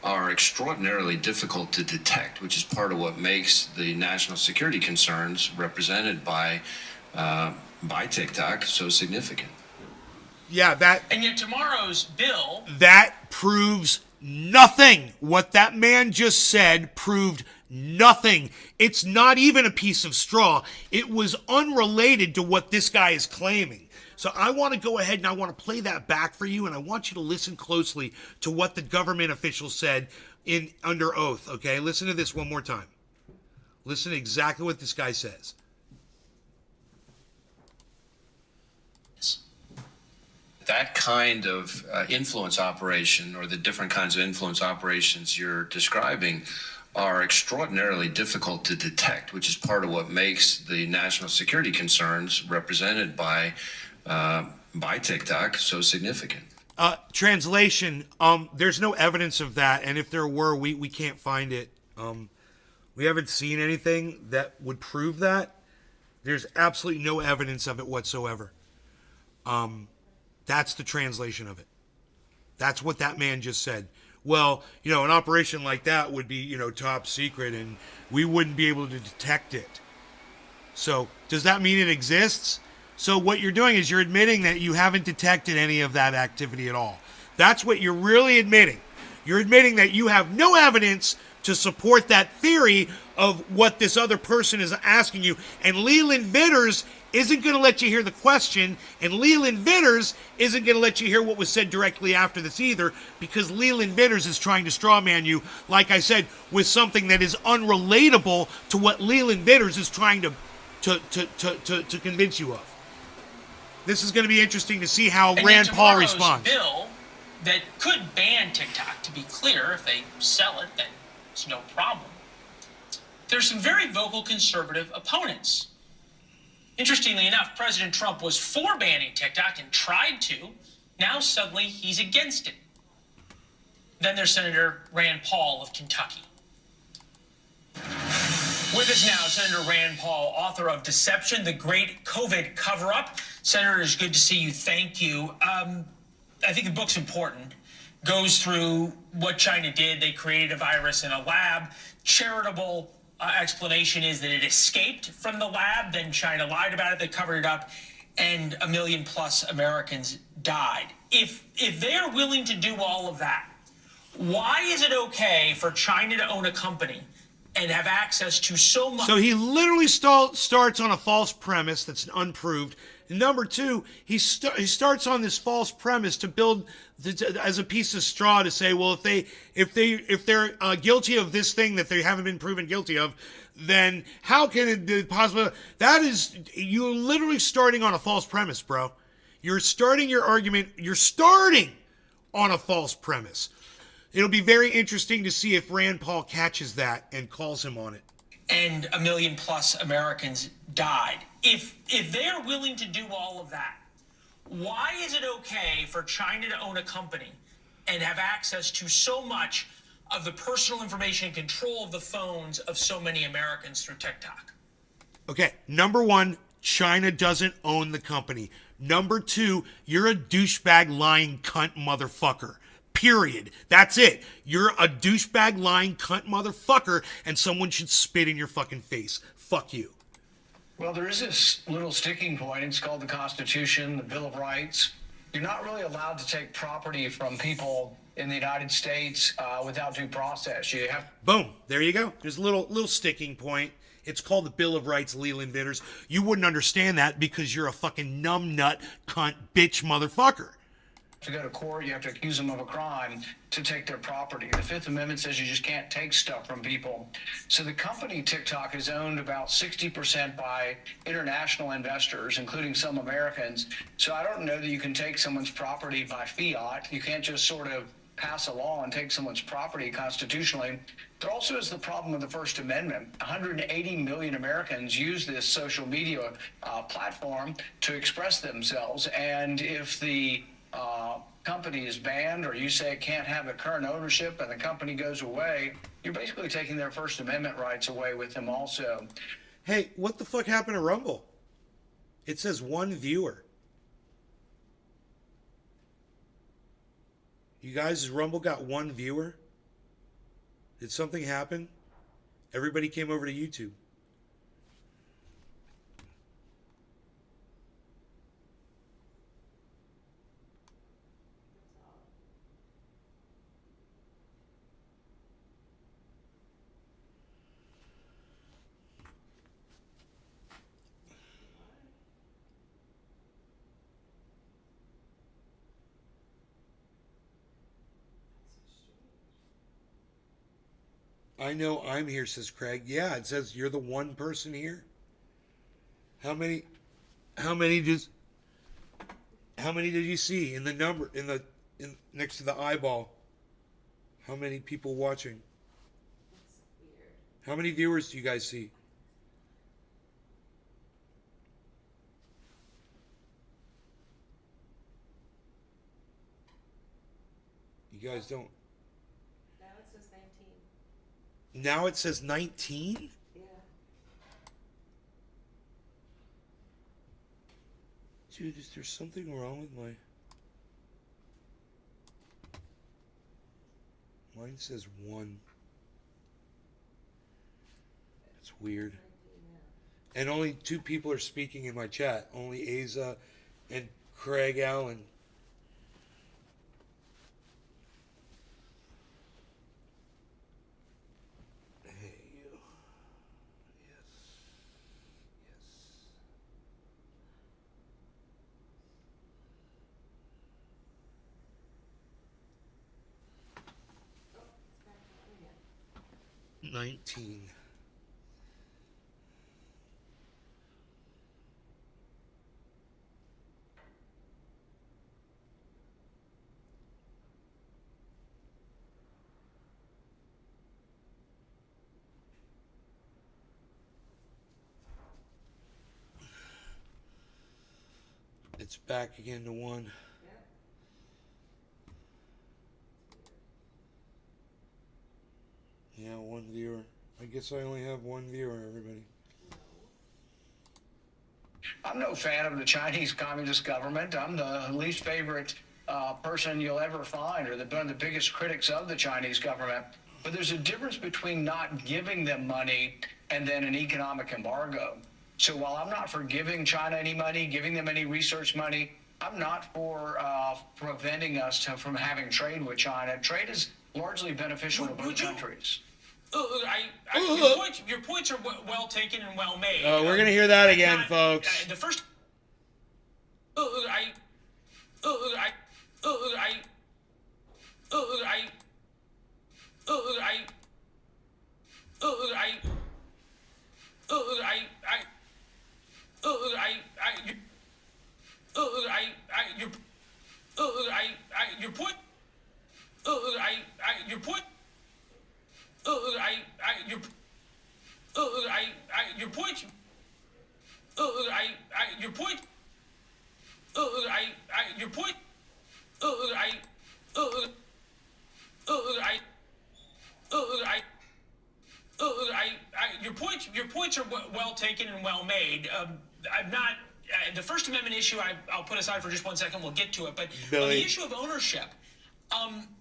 are extraordinarily difficult to detect, which is part of what makes the national security concerns represented by TikTok so significant. Yeah, and yet tomorrow's bill that proves nothing. What that man just said proved nothing. It's not even a piece of straw. It was unrelated to what this guy is claiming. So I want to go ahead and I want to play that back for you, and I want you to listen closely to what the government official said in under oath. Okay, listen to this one more time. Listen to exactly what this guy says. That kind of influence operation, or the different kinds of influence operations you're describing, are extraordinarily difficult to detect, which is part of what makes the national security concerns represented by TikTok so significant. Translation, there's no evidence of that, and if there were, we can't find it. We haven't seen anything that would prove that. There's absolutely no evidence of it whatsoever. That's the translation of it. That's what that man just said. Well, an operation like that would be, top secret, and we wouldn't be able to detect it. So, does that mean it exists? So what you're doing is you're admitting that you haven't detected any of that activity at all. That's what you're really admitting. You're admitting that you have no evidence to support that theory of what this other person is asking you. And Leland Vitters isn't going to let you hear the question, and Leland Vitters isn't going to let you hear what was said directly after this either, because Leland Vitters is trying to strawman you, like I said, with something that is unrelatable to what Leland Vitters is trying to convince you of. This is going to be interesting to see how Rand Paul responds. Bill that could ban TikTok, to be clear, if they sell it, then it's no problem. There's some very vocal conservative opponents. Interestingly enough, President Trump was for banning TikTok and tried to. Now suddenly he's against it. Then there's Senator Rand Paul of Kentucky. With us now, Senator Rand Paul, author of Deception, the Great COVID Cover-Up. Senator, it's good to see you. Thank you. I think the book's important. Goes through what China did. They created a virus in a lab. Charitable explanation is that it escaped from the lab. Then China lied about it. They covered it up. And 1 million plus Americans died. If they're willing to do all of that, why is it okay for China to own a company and have access to so much? So he literally starts on a false premise that's unproved. And number two, he starts on this false premise to build as a piece of straw to say, well, if they're guilty of this thing that they haven't been proven guilty of, then how can it be possible? That is, you're literally starting on a false premise, bro. You're starting your argument. You're starting on a false premise. It'll be very interesting to see if Rand Paul catches that and calls him on it. And 1 million plus Americans died. If they're willing to do all of that, why is it okay for China to own a company and have access to so much of the personal information and control of the phones of so many Americans through TikTok? Okay, number one, China doesn't own the company. Number two, you're a douchebag lying cunt motherfucker. Period. That's it. You're a douchebag lying cunt motherfucker, and someone should spit in your fucking face. Fuck you. Well, there is this little sticking point. It's called the Constitution, the Bill of Rights. You're not really allowed to take property from people in the United States without due process. You have. Boom. There you go. There's a little sticking point. It's called the Bill of Rights, Leland Vitters. You wouldn't understand that because you're a fucking numbnut cunt bitch motherfucker. To go to court, you have to accuse them of a crime to take their property. The Fifth Amendment says you just can't take stuff from people. So the company TikTok is owned about 60% by international investors, including some Americans. So I don't know that you can take someone's property by fiat. You can't just sort of pass a law and take someone's property constitutionally. There also is the problem with the First Amendment. 180 million Americans use this social media platform to express themselves. And if the company is banned, or you say it can't have the current ownership and the company goes away, you're basically taking their First Amendment rights away with them also. Hey, what the fuck happened to Rumble? It says 1 viewer. You guys, has Rumble got 1 viewer? Did something happen? Everybody came over to YouTube. I know I'm here, says Craig. Yeah, it says you're the one person here. How many did you see in the number in next to the eyeball? How many people watching? How many viewers do you guys see? You guys don't. Now it says 19. Now it says 19? Yeah. Dude, is there something wrong with my... Mine says 1. It's weird. 19 now. And only 2 people are speaking in my chat. Only Asa and Craig Allen. Hey, you. Yes. Yes. Oh, it's back on again. 19. It's back again to 1. Yep. Yeah, 1 viewer. I guess I only have 1 viewer, everybody. I'm no fan of the Chinese Communist government. I'm the least favorite person you'll ever find, or one of the biggest critics of the Chinese government. But there's a difference between not giving them money and then an economic embargo. So while I'm not for giving China any money, giving them any research money, I'm not for preventing us from having trade with China. Trade is largely beneficial to both countries. Your points are well taken and well made. Oh, we're going to hear that again, folks. The first. Your point. Your point. Your point. Your point. Your point. Your points are well taken and well made. I'm not. The First Amendment issue, I'll put aside for just 1 second. We'll get to it. But on the issue of ownership,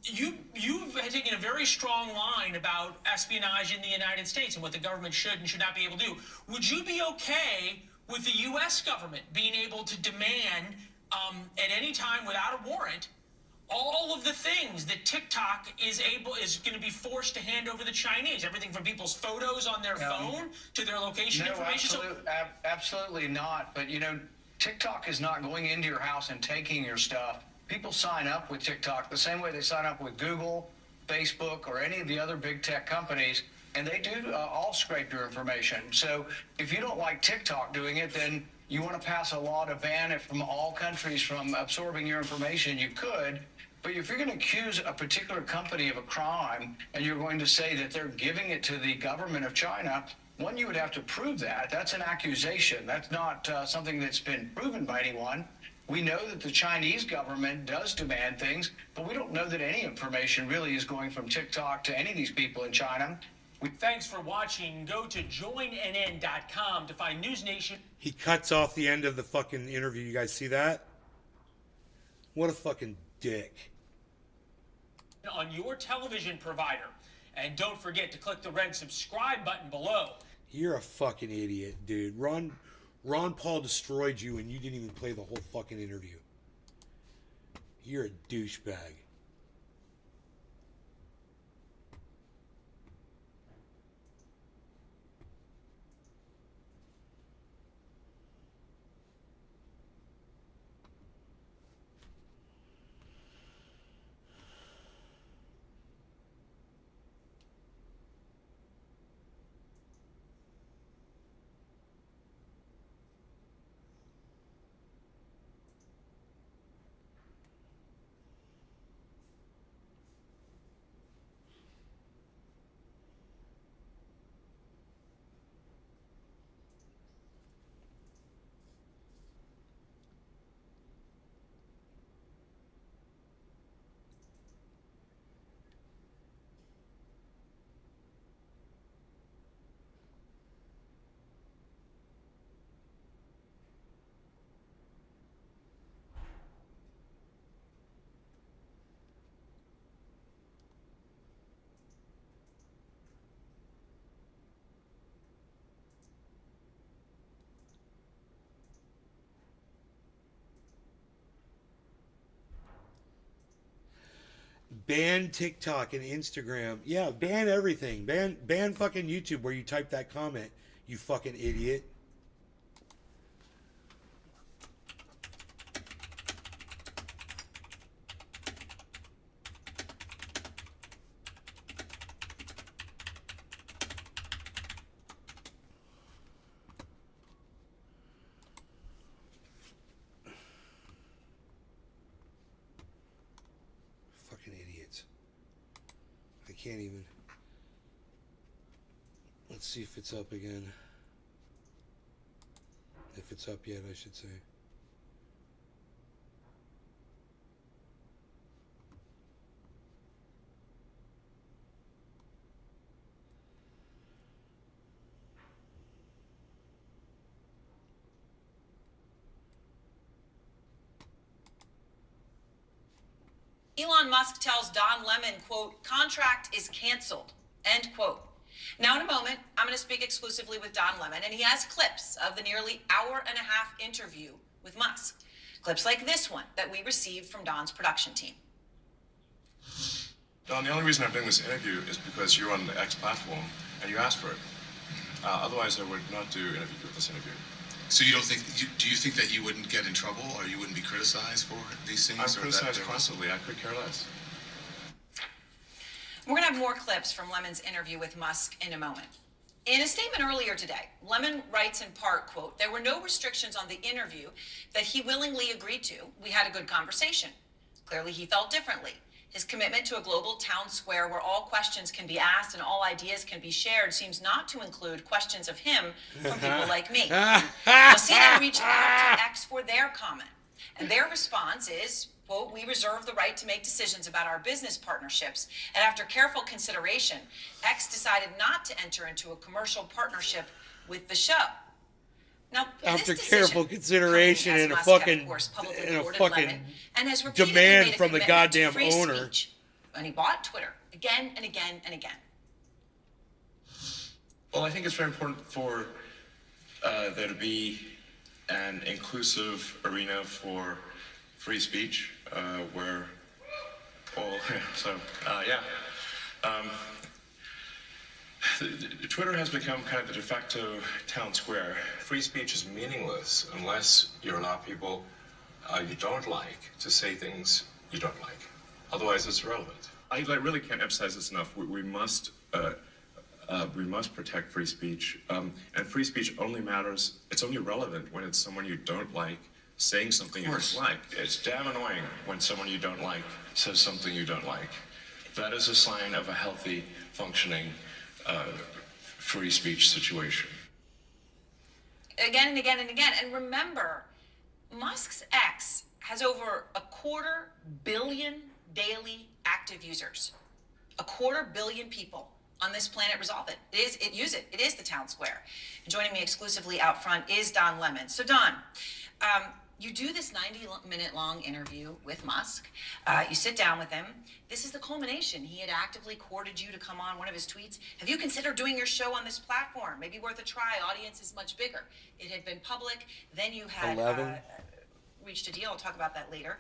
you've taken a very strong line about espionage in the United States and what the government should and should not be able to do. Would you be okay with the U.S. government being able to demand at any time without a warrant all of the things that TikTok is going to be forced to hand over the Chinese? Everything from people's photos on their phone to their location information. Absolutely not. But, TikTok is not going into your house and taking your stuff. People sign up with TikTok the same way they sign up with Google, Facebook, or any of the other big tech companies, and they do all scrape your information. So if you don't like TikTok doing it, then you want to pass a law to ban it from all countries from absorbing your information, you could. But if you're going to accuse a particular company of a crime and you're going to say that they're giving it to the government of China, one, you would have to prove that. That's an accusation. That's not something that's been proven by anyone. We know that the Chinese government does demand things, but we don't know that any information really is going from TikTok to any of these people in China. Thanks for watching. Go to joinnn.com to find News Nation. He cuts off the end of the fucking interview. You guys see that? What a fucking dick. On your television provider. And don't forget to click the red subscribe button below. You're a fucking idiot, dude. Ron Paul destroyed you and you didn't even play the whole fucking interview. You're a douchebag. Ban TikTok and Instagram. Yeah, ban everything. Ban fucking YouTube where you type that comment. You fucking idiot. Fucking idiots. I can't even. Let's see if it's up again. If it's up yet, I should say. Elon Musk tells Don Lemon, quote, contract is canceled, end quote. Now, in a moment, I'm going to speak exclusively with Don Lemon, and he has clips of the nearly hour-and-a-half interview with Musk. Clips like this one that we received from Don's production team. Don, the only reason I'm doing this interview is because you're on the X platform and you asked for it. Otherwise, I would not do this interview. So you don't think? Do you think that you wouldn't get in trouble, or you wouldn't be criticized for these things? I'm criticized constantly. I could care less. We're going to have more clips from Lemon's interview with Musk in a moment. In a statement earlier today, Lemon writes in part, quote, there were no restrictions on the interview that he willingly agreed to. We had a good conversation. Clearly, he felt differently. His commitment to a global town square where all questions can be asked and all ideas can be shared seems not to include questions of him from people like me. Now, CNN reached out to X for their comment, and their response is, quote, we reserve the right to make decisions about our business partnerships, and after careful consideration, X decided not to enter into a commercial partnership with the show. Now, after careful consideration and a fucking and has demand from the goddamn owner, and he bought Twitter again and again and again. Well, I think it's very important for there to be an inclusive arena for free speech, where all Twitter has become kind of the de facto town square. Free speech is meaningless unless you allow people you don't like to say things you don't like. Otherwise, it's irrelevant. I really can't emphasize this enough. We must protect free speech, and free speech only matters. It's only relevant when it's someone you don't like saying something you don't like. It's damn annoying when someone you don't like says something you don't like. That is a sign of a healthy, functioning free speech situation. Again and again and again. And remember, Musk's X has over 250 million daily active users. 250 million people on this planet resolve it. Use it. It is the town square. And joining me exclusively out front is Don Lemon. So Don, You do this 90-minute long interview with Musk. You sit down with him. This is the culmination. He had actively courted you to come on one of his tweets. Have you considered doing your show on this platform? Maybe worth a try. Audience is much bigger. It had been public. Then you had 11. Reached a deal. I'll talk about that later.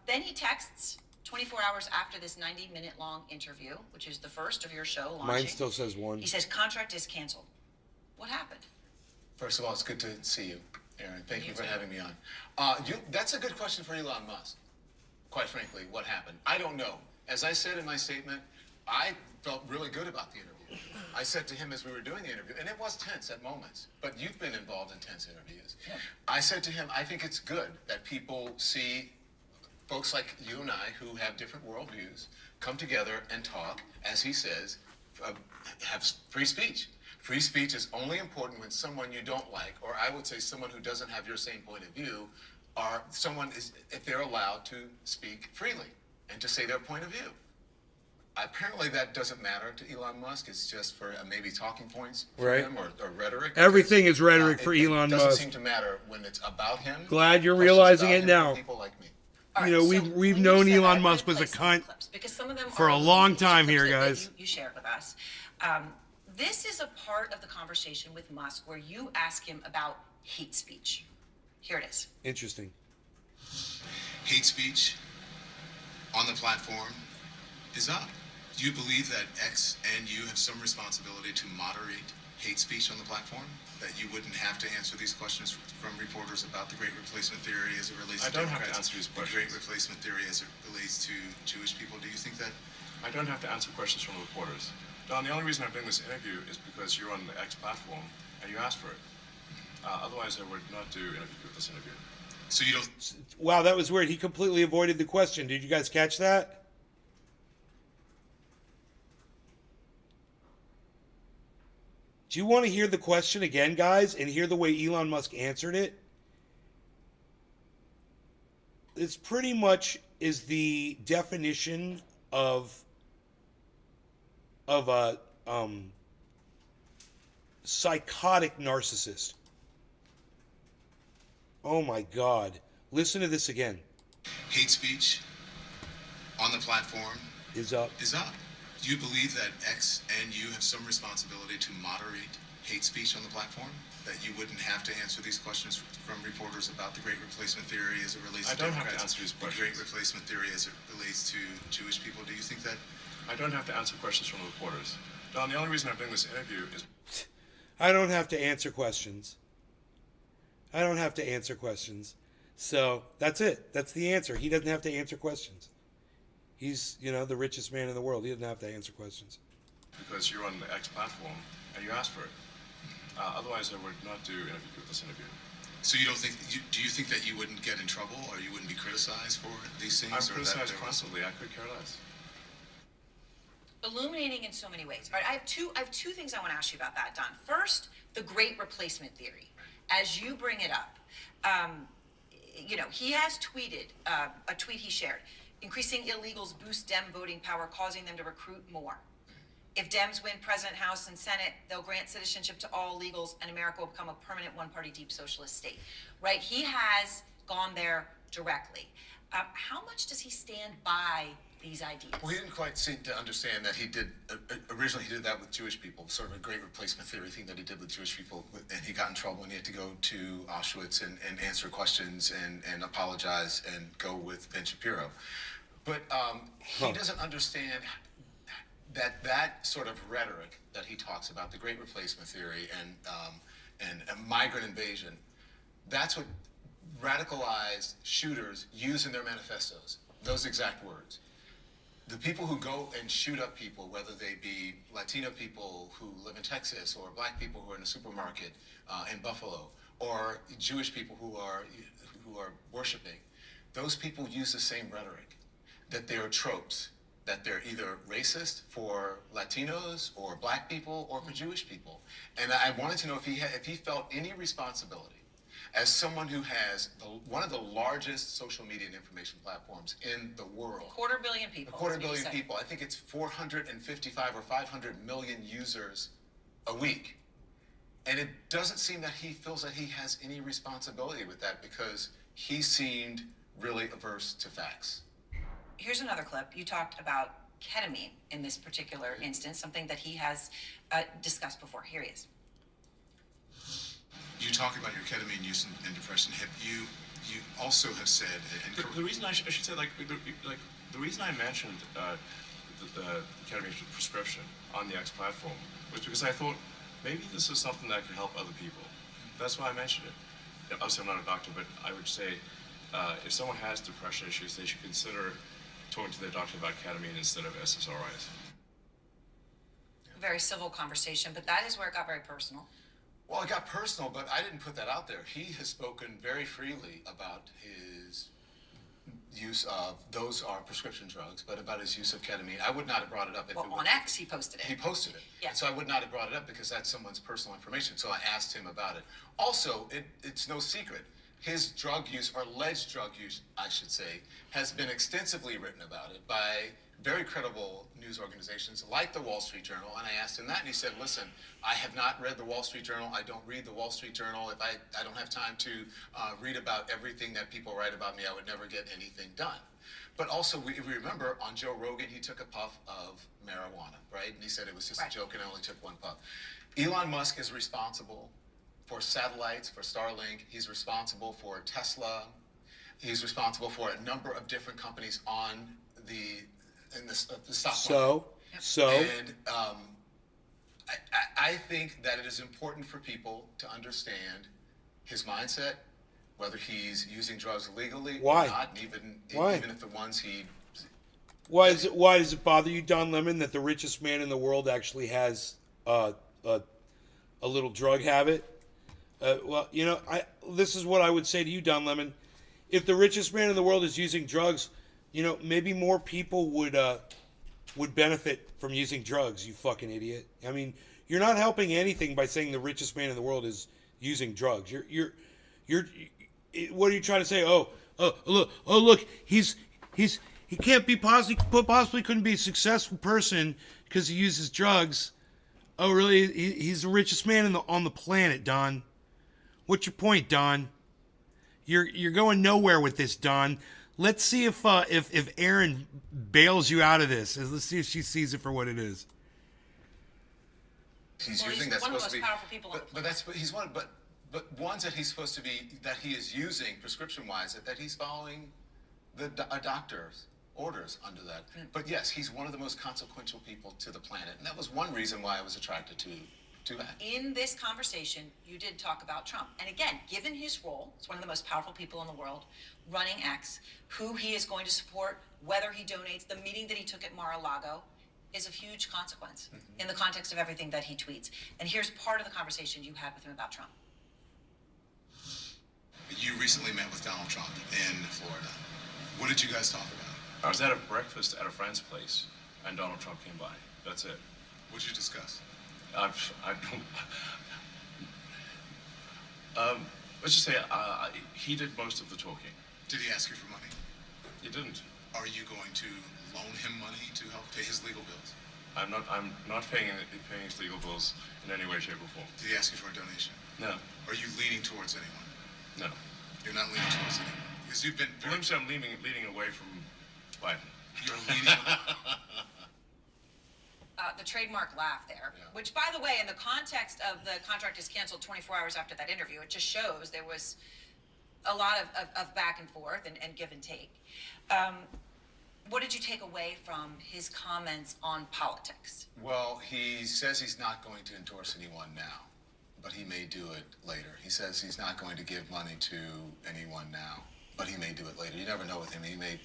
Then he texts 24 hours after this 90-minute long interview, which is the first of your show launching. Mine still says 1. He says contract is canceled. What happened? First of all, it's good to see you, Aaron. Thank you for having me on. That's a good question for Elon Musk. Quite frankly, what happened? I don't know. As I said in my statement, I felt really good about the interview. I said to him as we were doing the interview, and it was tense at moments, but you've been involved in tense interviews. Yeah. I said to him, I think it's good that people see folks like you and I who have different worldviews come together and talk, as he says, have free speech. Free speech is only important when someone you don't like, or I would say someone who doesn't have your same point of view, or someone is, if they're allowed to speak freely and to say their point of view. Apparently that doesn't matter to Elon Musk. It's just for maybe talking points for him or rhetoric. Everything is rhetoric for Elon It doesn't Musk. seem to matter when it's about him. Glad you're Questions realizing about it him now. for people like me. All You know, so we've when known you said Elon that, Musk I'm was gonna a play some cunt clips, because some of them for are a long clips time that here, guys. You shared with us. This is a part of the conversation with Musk where you ask him about hate speech. Here it is. Interesting. Hate speech on the platform is up. Do you believe that X and you have some responsibility to moderate hate speech on the platform? That you wouldn't have to answer these questions from reporters about the Great Replacement Theory as it relates to I don't have to Democrats, answer these the questions. Great Replacement Theory as it relates to Jewish people? Do you think that? I don't have to answer questions from reporters. Don, the only reason I'm doing this interview is because you're on the X platform and you asked for it. Otherwise, I would not do this interview. So you don't? Wow, that was weird. He completely avoided the question. Did you guys catch that? Do you want to hear the question again, guys, and hear the way Elon Musk answered it? It's pretty much is the definition of a psychotic narcissist. Oh my God. Listen to this again. Hate speech on the platform Is up. Do you believe that X and you have some responsibility to moderate hate speech on the platform? That you wouldn't have to answer these questions from reporters about the Great Replacement Theory as it relates to I don't have to Democrats, answer these the questions. Great Replacement Theory as it relates to Jewish people? Do you think that? I don't have to answer questions from reporters. Don, the only reason I'm doing this interview is I don't have to answer questions. I don't have to answer questions. So that's it. That's the answer. He doesn't have to answer questions. He's, the richest man in the world. He doesn't have to answer questions. because you're on the X platform and you asked for it. Otherwise, I would not do this interview. So you don't think? Do you think that you wouldn't get in trouble or you wouldn't be criticized for these things? I'm or that criticized there was- constantly. I could care less. Illuminating in so many ways. All right, I have two things I want to ask you about that, Don. First, the Great Replacement Theory. As you bring it up, he has tweeted a tweet he shared. Increasing illegals boost Dem voting power, causing them to recruit more. If Dems win President, House, and Senate, they'll grant citizenship to all illegals, and America will become a permanent one-party deep socialist state. Right? He has gone there directly. How much does he stand by these ideas? Well, he didn't quite seem to understand that he did, originally he did that with Jewish people, sort of a Great Replacement Theory thing that he did with Jewish people, and he got in trouble and he had to go to Auschwitz and answer questions and apologize and go with Ben Shapiro. But he doesn't understand that sort of rhetoric that he talks about, the Great Replacement Theory and a migrant invasion, that's what radicalized shooters use in their manifestos, those exact words. The people who go and shoot up people, whether they be Latino people who live in Texas or black people who are in a supermarket in Buffalo or Jewish people who are worshiping, those people use the same rhetoric, that they are tropes, that they're either racist for Latinos or black people or for Jewish people. And I wanted to know if he felt any responsibility as someone who has one of the largest social media and information platforms in the world. A quarter billion people. A quarter that's what you billion said. people. I think it's 455 or 500 million users a week. And it doesn't seem that he feels that he has any responsibility with that because he seemed really averse to facts. Here's another clip. You talked about ketamine in this particular instance, something that he has discussed before. Here he is. You talk about your ketamine use and depression. Have you also have said, and The reason I should say, the reason I mentioned the ketamine prescription on the X platform was because I thought maybe this is something that could help other people. That's why I mentioned it. Obviously, I'm not a doctor, but I would say if someone has depression issues, they should consider talking to their doctor about ketamine instead of SSRIs. Very civil conversation, but that is where it got very personal. Well, it got personal, but I didn't put that out there. He has spoken very freely about his use of, those are prescription drugs, but about his use of ketamine. I would not have brought it up if Well, it on was. X, he posted it. He posted it. Yeah. So I would not have brought it up because that's someone's personal information. So I asked him about it. Also, it's no secret. His drug use, or alleged drug use, I should say, has been extensively written about it by very credible news organizations like the Wall Street Journal. And I asked him that, and he said, listen, I have not read the Wall Street Journal. I don't read the Wall Street Journal. If I don't have time to read about everything that people write about me, I would never get anything done. But also, if we remember, on Joe Rogan, he took a puff of marijuana, right? And he said it was just a joke and I only took one puff. Elon Musk is responsible for satellites, for Starlink. He's responsible for Tesla. He's responsible for a number of different companies on the stock market. And I think that it is important for people to understand his mindset, whether he's using drugs legally or not, and even if the ones he... Why does it bother you, Don Lemon, that the richest man in the world actually has a little drug habit? Well, you know, this is what I would say to you, Don Lemon. If the richest man in the world is using drugs, you know, maybe more people would benefit from using drugs, you fucking idiot. I mean, you're not helping anything by saying the richest man in the world is using drugs. You're what are you trying to say? Look, he can't be possibly couldn't be a successful person because he uses drugs. Oh, really? He's the richest man on the planet, Don. What's your point, Don? You're going nowhere with this, Don. Let's see if Aaron bails you out of this. Let's see if she sees it for what it is. He's Well, using he's that's one of the supposed to most be, powerful people on but that's he's one. But ones that he's supposed to be, that he is using prescription-wise, that he's following a doctor's orders under that. But yes, he's one of the most consequential people to the planet, and that was one reason why I was attracted to that. In this conversation, you did talk about Trump. And again, given his role, as one of the most powerful people in the world, running X, who he is going to support, whether he donates, the meeting that he took at Mar-a-Lago is of huge consequence in the context of everything that he tweets. And here's part of the conversation you had with him about Trump. You recently met with Donald Trump in Florida. What did you guys talk about? I was at a breakfast at a friend's place, and Donald Trump came by. That's it. What did you discuss? Let's just say he did most of the talking. Did he ask you for money? He didn't. Are you going to loan him money to help pay his legal bills? I'm not paying his legal bills in any way, shape, or form. Did he ask you for a donation? No. Are you leaning towards anyone? No. You're not leaning towards anyone because you've been. I'm leaning away from Biden. You're leaning. The trademark laugh there, which, by the way, in the context of the contract is canceled 24 hours after that interview, it just shows there was a lot of back and forth and give and take. What did you take away from his comments on politics? Well, he says he's not going to endorse anyone now, but he may do it later. He says he's not going to give money to anyone now, but he may do it later. You never know with him. He may,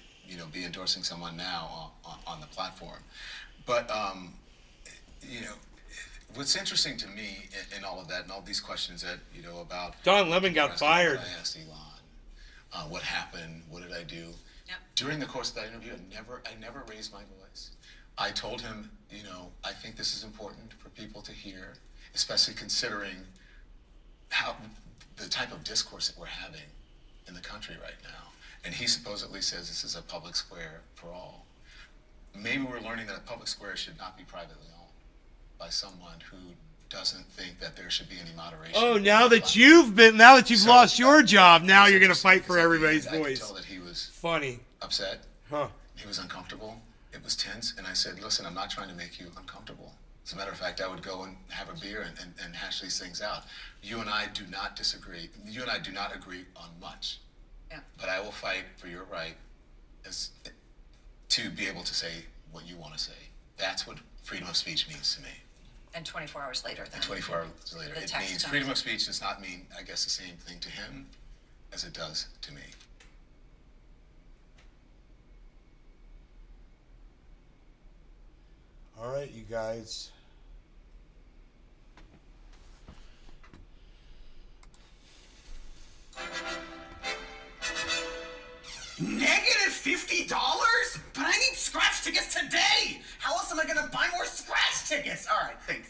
be endorsing someone now on the platform. But, what's interesting to me in all of that and all these questions that, about... Don Lemon got fired. I asked Elon, what happened? What did I do? Yep. During the course of that interview, I never raised my voice. I told him, I think this is important for people to hear, especially considering how the type of discourse that we're having in the country right now. And he supposedly says this is a public square for all. Maybe we're learning that a public square should not be privately owned by someone who doesn't think that there should be any moderation. Oh, now that you've lost your job, now you're gonna fight for everybody's I could voice. tell that he was Funny. upset. Huh. He was uncomfortable. It was tense, and I said, "Listen, I'm not trying to make you uncomfortable. As a matter of fact, I would go and have a beer and hash these things out. You and I do not disagree. You and I do not agree on much. Yeah. But I will fight for your right to be able to say what you want to say. That's what freedom of speech means to me." And 24 hours later, then. 24 hours later, The it text means comes. freedom of speech does not mean, I guess, the same thing to him as it does to me. All right, you guys. $50? But I need scratch tickets today! How else am I gonna buy more scratch tickets? Alright, think.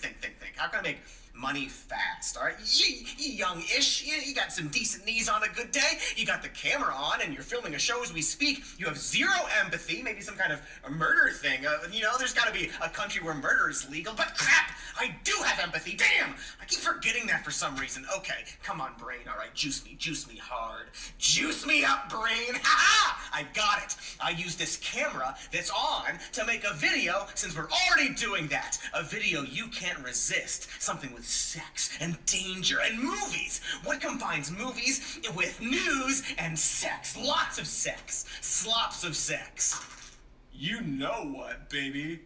How can I make money fast? Alright, you young-ish, you got some decent knees on a good day, you got the camera on, and you're filming a show as we speak, you have zero empathy, maybe some kind of a murder thing, there's gotta be a country where murder is legal, but crap! I do have empathy, damn! I keep forgetting that for some reason. Okay, come on, brain, alright, juice me hard. Juice me up, brain! Ha-ha! I got it! I use this camera that's on to make a video since we're already doing that. A video you can't resist. Something with sex and danger and movies. What combines movies with news and sex? Lots of sex. Slops of sex. You know what, baby.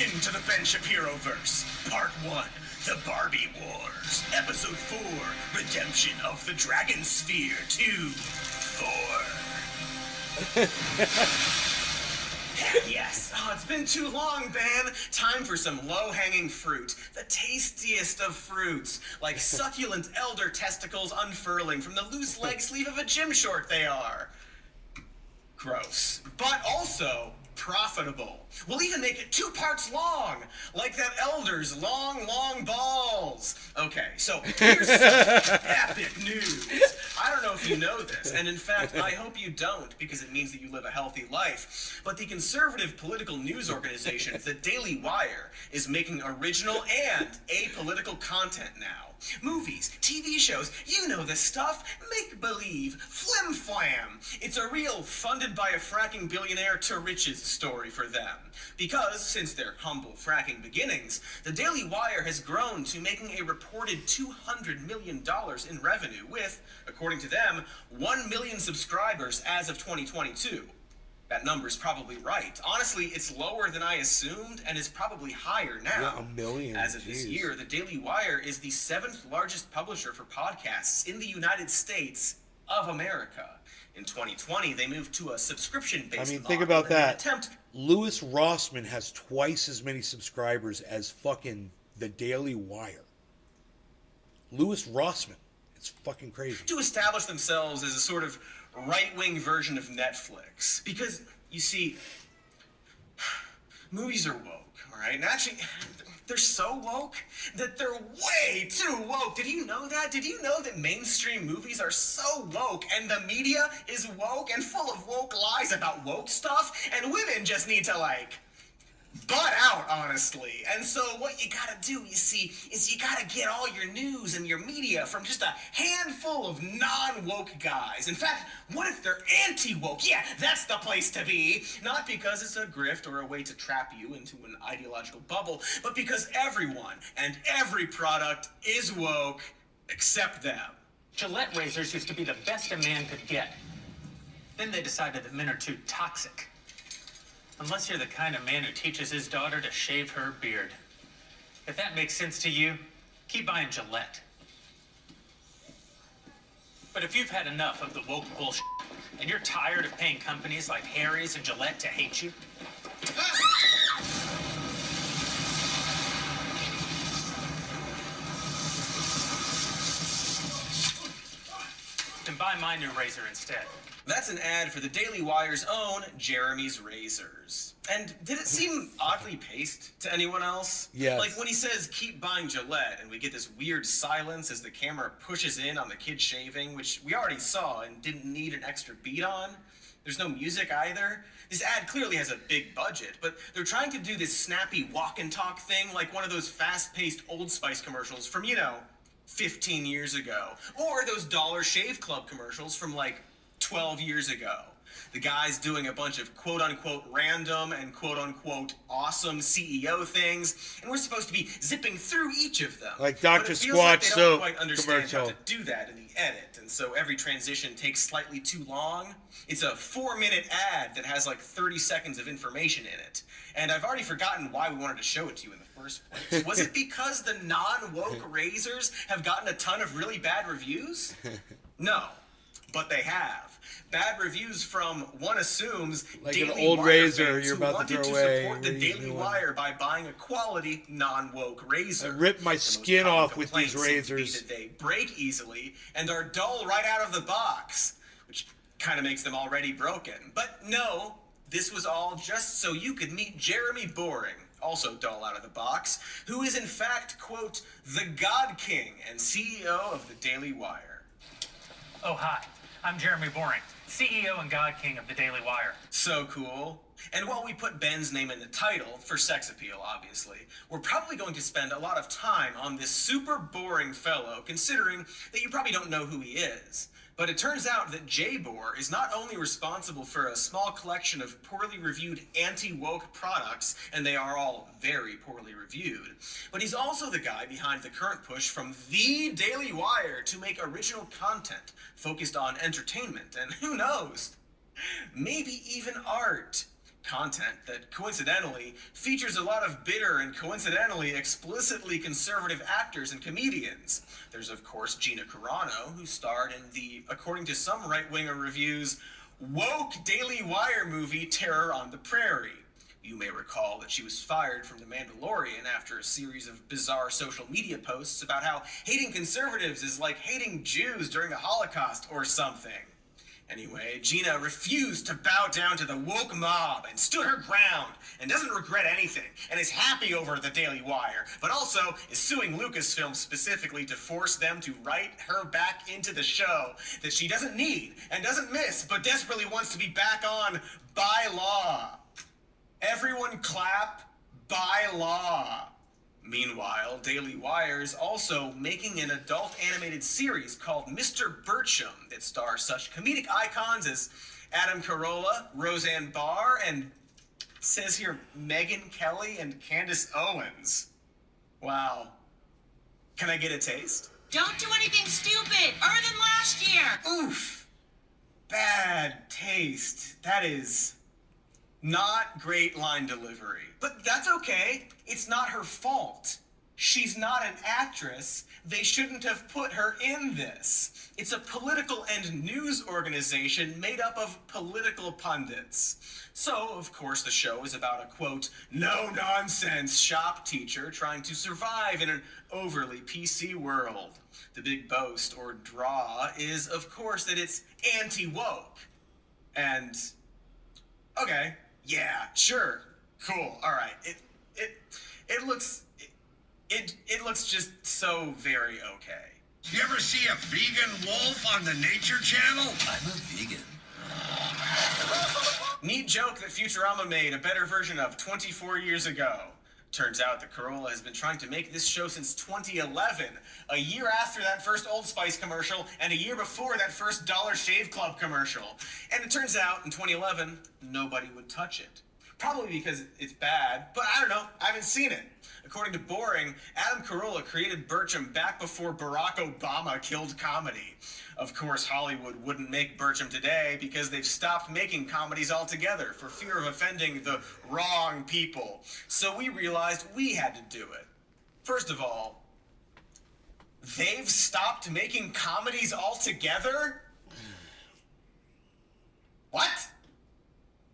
Into the Ben Shapiro verse, Part 1, The Barbie Wars, Episode 4, Redemption of the Dragon Sphere 2, 4. Heck yes! Oh, it's been too long, Ben. Time for some low-hanging fruit. The tastiest of fruits. Like succulent elder testicles unfurling from the loose leg sleeve of a gym short they are. Gross. But also profitable. We'll even make it 2 parts long, like that elder's long balls. Okay, so here's some epic news. I don't know if you know this, and in fact, I hope you don't, because it means that you live a healthy life. But the conservative political news organization, The Daily Wire, is making original and apolitical content now. Movies, TV shows, you know this stuff. Make-believe, flim-flam. It's a real funded by a fracking billionaire to riches story for them. Because, since their humble fracking beginnings, the Daily Wire has grown to making a reported $200 million in revenue with, according to them, 1 million subscribers as of 2022. That number's probably right. Honestly, it's lower than I assumed and is probably higher now. Yeah, 1 million. As of this year, the Daily Wire is the 7th largest publisher for podcasts in the United States of America. In 2020, they moved to a subscription-based model. Think about in an that. attempt. Louis Rossman has twice as many subscribers as fucking the Daily Wire. Louis Rossman. It's fucking crazy. To establish themselves as a sort of right-wing version of Netflix. Because, you see, movies are woke, alright? And actually, they're so woke that they're way too woke. Did you know that? Did you know that mainstream movies are so woke and the media is woke and full of woke lies about woke stuff? And women just need to, butt out, honestly. And so what you gotta do, you see, is you gotta get all your news and your media from just a handful of non-woke guys. In fact, what if they're anti-woke? Yeah, that's the place to be. Not because it's a grift or a way to trap you into an ideological bubble, but because everyone and every product is woke except them. Gillette razors used to be the best a man could get. Then they decided that men are too toxic. Unless you're the kind of man who teaches his daughter to shave her beard. If that makes sense to you, keep buying Gillette. But if you've had enough of the woke bullshit, and you're tired of paying companies like Harry's and Gillette to hate you, then buy my new razor instead. That's an ad for the Daily Wire's own Jeremy's Razors. And did it seem oddly paced to anyone else? Yes. Like when he says, keep buying Gillette, and we get this weird silence as the camera pushes in on the kid shaving, which we already saw and didn't need an extra beat on. There's no music either. This ad clearly has a big budget, but they're trying to do this snappy walk and talk thing like one of those fast-paced Old Spice commercials from, 15 years ago. Or those Dollar Shave Club commercials from like 12 years ago. The guy's doing a bunch of quote-unquote random and quote-unquote awesome CEO things, and we're supposed to be zipping through each of them. Like But Dr. it feels like Squatch they don't soap quite understand how commercial. to do that in the edit, and so every transition takes slightly too long. It's a 4-minute ad that has like 30 seconds of information in it, and I've already forgotten why we wanted to show it to you in the first place. Was it because the non-woke razors have gotten a ton of really bad reviews? No, but they have. Bad reviews from, one assumes, Like an Daily old Wire razor fans you're who about to wanted throw to away, support the we're using Daily new one. Wire by buying a quality non-woke razor. I ripped my The most skin common off with these complaint seems to be razors. that they break easily and are dull right out of the box, which kind of makes them already broken. But no, this was all just so you could meet Jeremy Boring, also dull out of the box, who is in fact, quote, the God King and CEO of the Daily Wire. Oh, hi. I'm Jeremy Boring, CEO and God King of the Daily Wire. So cool. And while we put Ben's name in the title, for sex appeal, obviously, we're probably going to spend a lot of time on this super boring fellow, considering that you probably don't know who he is. But it turns out that J-Bor is not only responsible for a small collection of poorly reviewed anti-woke products, and they are all very poorly reviewed, but he's also the guy behind the current push from the Daily Wire to make original content focused on entertainment, and who knows, maybe even art. Content that coincidentally features a lot of bitter and coincidentally explicitly conservative actors and comedians. There's of course Gina Carano, who starred in the, according to some right-winger reviews, woke Daily Wire movie Terror on the Prairie. You may recall that she was fired from The Mandalorian after a series of bizarre social media posts about how hating conservatives is like hating Jews during the Holocaust or something. Anyway, Gina refused to bow down to the woke mob and stood her ground and doesn't regret anything and is happy over the Daily Wire, but also is suing Lucasfilm specifically to force them to write her back into the show that she doesn't need and doesn't miss but desperately wants to be back on by law. Everyone clap, by law. Meanwhile, Daily Wire is also making an adult animated series called Mr. Bircham that stars such comedic icons as Adam Carolla, Roseanne Barr, and it says here Megyn Kelly and Candace Owens. Wow. Can I get a taste? Don't do anything stupid, other than last year. Oof. Bad taste. That is not great line delivery. But that's okay. It's not her fault. She's not an actress. They shouldn't have put her in this. It's a political and news organization made up of political pundits. So, of course, the show is about a, quote, no-nonsense shop teacher trying to survive in an overly PC world. The big boast, or draw, is, of course, that it's anti-woke. And, okay, yeah, sure, cool, all right. It looks just so very okay. You ever see a vegan wolf on the Nature Channel? I'm a vegan. Neat joke that Futurama made a better version of 24 years ago. Turns out that Carolla has been trying to make this show since 2011, a year after that first Old Spice commercial and a year before that first Dollar Shave Club commercial. And it turns out in 2011, nobody would touch it. Probably because it's bad, but I don't know, I haven't seen it. According to Boring, Adam Carolla created Bircham back before Barack Obama killed comedy. Of course, Hollywood wouldn't make Bircham today because they've stopped making comedies altogether for fear of offending the wrong people. So we realized we had to do it. First of all, they've stopped making comedies altogether? What?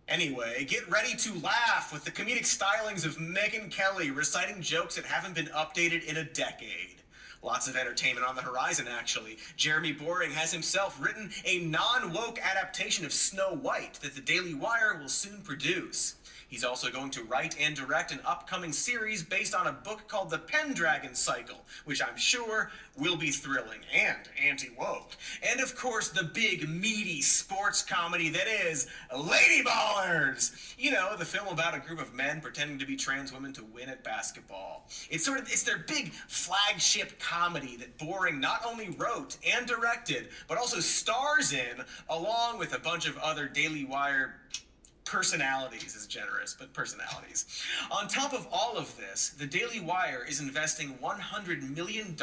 Anyway, get ready to laugh with the comedic stylings of Megyn Kelly reciting jokes that haven't been updated in a decade. Lots of entertainment on the horizon, actually. Jeremy Boring has himself written a non-woke adaptation of Snow White that the Daily Wire will soon produce. He's also going to write and direct an upcoming series based on a book called The Pendragon Cycle, which I'm sure will be thrilling and anti-woke. And of course, the big, meaty sports comedy that is Lady Ballers! You know, the film about a group of men pretending to be trans women to win at basketball. It's their big flagship comedy that Boring not only wrote and directed, but also stars in, along with a bunch of other Daily Wire personalities, is generous, but personalities. On top of all of this, the Daily Wire is investing $100 million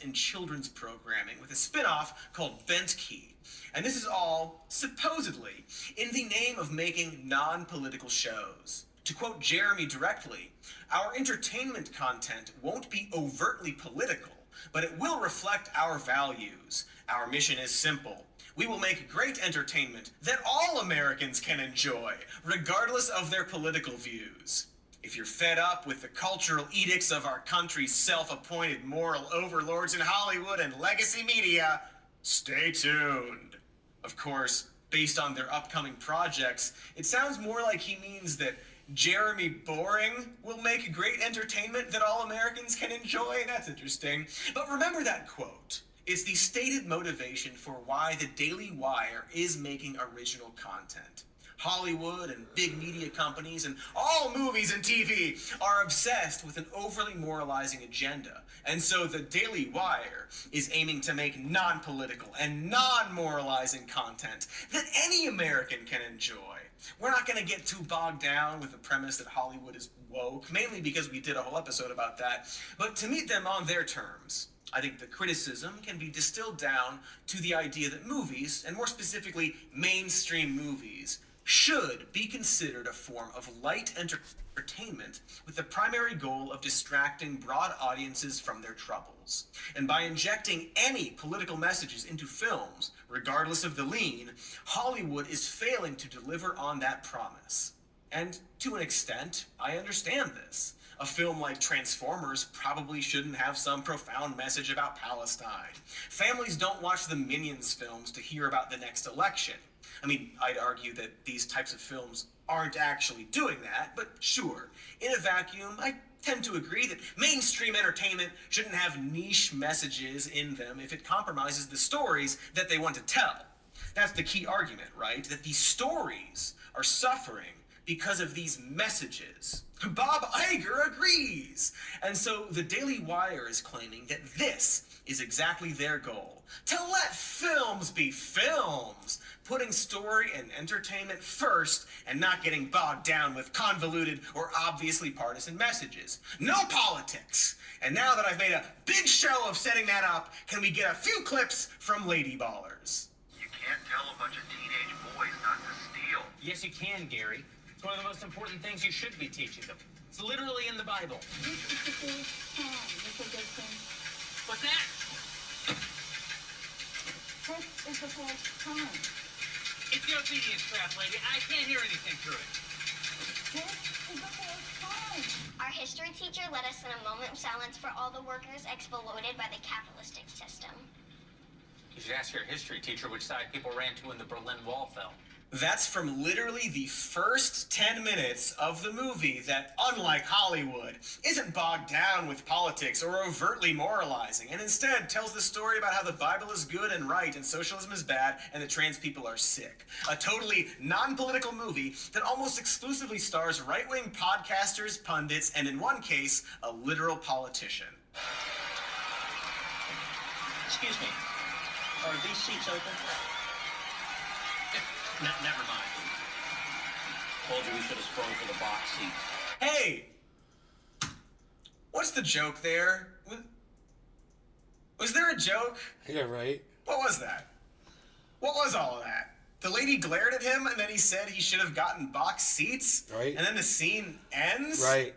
in children's programming with a spin-off called BAKEY. And this is all, supposedly, in the name of making non-political shows. To quote Jeremy directly, our entertainment content won't be overtly political, but it will reflect our values. Our mission is simple. We will make great entertainment that all Americans can enjoy, regardless of their political views. If you're fed up with the cultural edicts of our country's self-appointed moral overlords in Hollywood and legacy media, stay tuned. Of course, based on their upcoming projects, it sounds more like he means that Jeremy Boring will make great entertainment that all Americans can enjoy. That's interesting. But remember that quote. It's the stated motivation for why the Daily Wire is making original content. Hollywood and big media companies and all movies and TV are obsessed with an overly moralizing agenda. And so the Daily Wire is aiming to make non-political and non-moralizing content that any American can enjoy. We're not going to get too bogged down with the premise that Hollywood is woke, mainly because we did a whole episode about that, but to meet them on their terms. I think the criticism can be distilled down to the idea that movies, and more specifically mainstream movies, should be considered a form of light entertainment with the primary goal of distracting broad audiences from their troubles. And by injecting any political messages into films, regardless of the lean, Hollywood is failing to deliver on that promise. And to an extent, I understand this. A film like Transformers probably shouldn't have some profound message about Palestine. Families don't watch the Minions films to hear about the next election. I mean, I'd argue that these types of films aren't actually doing that, but sure, in a vacuum, I tend to agree that mainstream entertainment shouldn't have niche messages in them if it compromises the stories that they want to tell. That's the key argument, right? That these stories are suffering because of these messages. Bob Iger agrees. And so the Daily Wire is claiming that this is exactly their goal. To let films be films, putting story and entertainment first and not getting bogged down with convoluted or obviously partisan messages. No politics. And now that I've made a big show of setting that up, can we get a few clips from Lady Ballers? You can't tell a bunch of teenage boys not to steal. Yes, you can, Gary. It's one of the most important things you should be teaching them. It's literally in the Bible. This is the fourth time, Mr. Dixon. What's that? This is the fourth time. It's the obedience trap, lady. I can't hear anything through it. This is the fourth time. Our history teacher led us in a moment of silence for all the workers exploited by the capitalistic system. You should ask your history teacher which side people ran to when the Berlin Wall fell. That's from literally the first 10 minutes of the movie that, unlike Hollywood, isn't bogged down with politics or overtly moralizing, and instead tells the story about how the Bible is good and right and socialism is bad and that trans people are sick. A totally non-political movie that almost exclusively stars right-wing podcasters, pundits, and in one case, a literal politician. Excuse me. Are these seats open? Never mind. Told you we should have sprung for the box seat. Hey! What's the joke there? Was there a joke? Yeah, right. What was that? What was all of that? The lady glared at him and then he said he should have gotten box seats? Right. And then the scene ends? Right.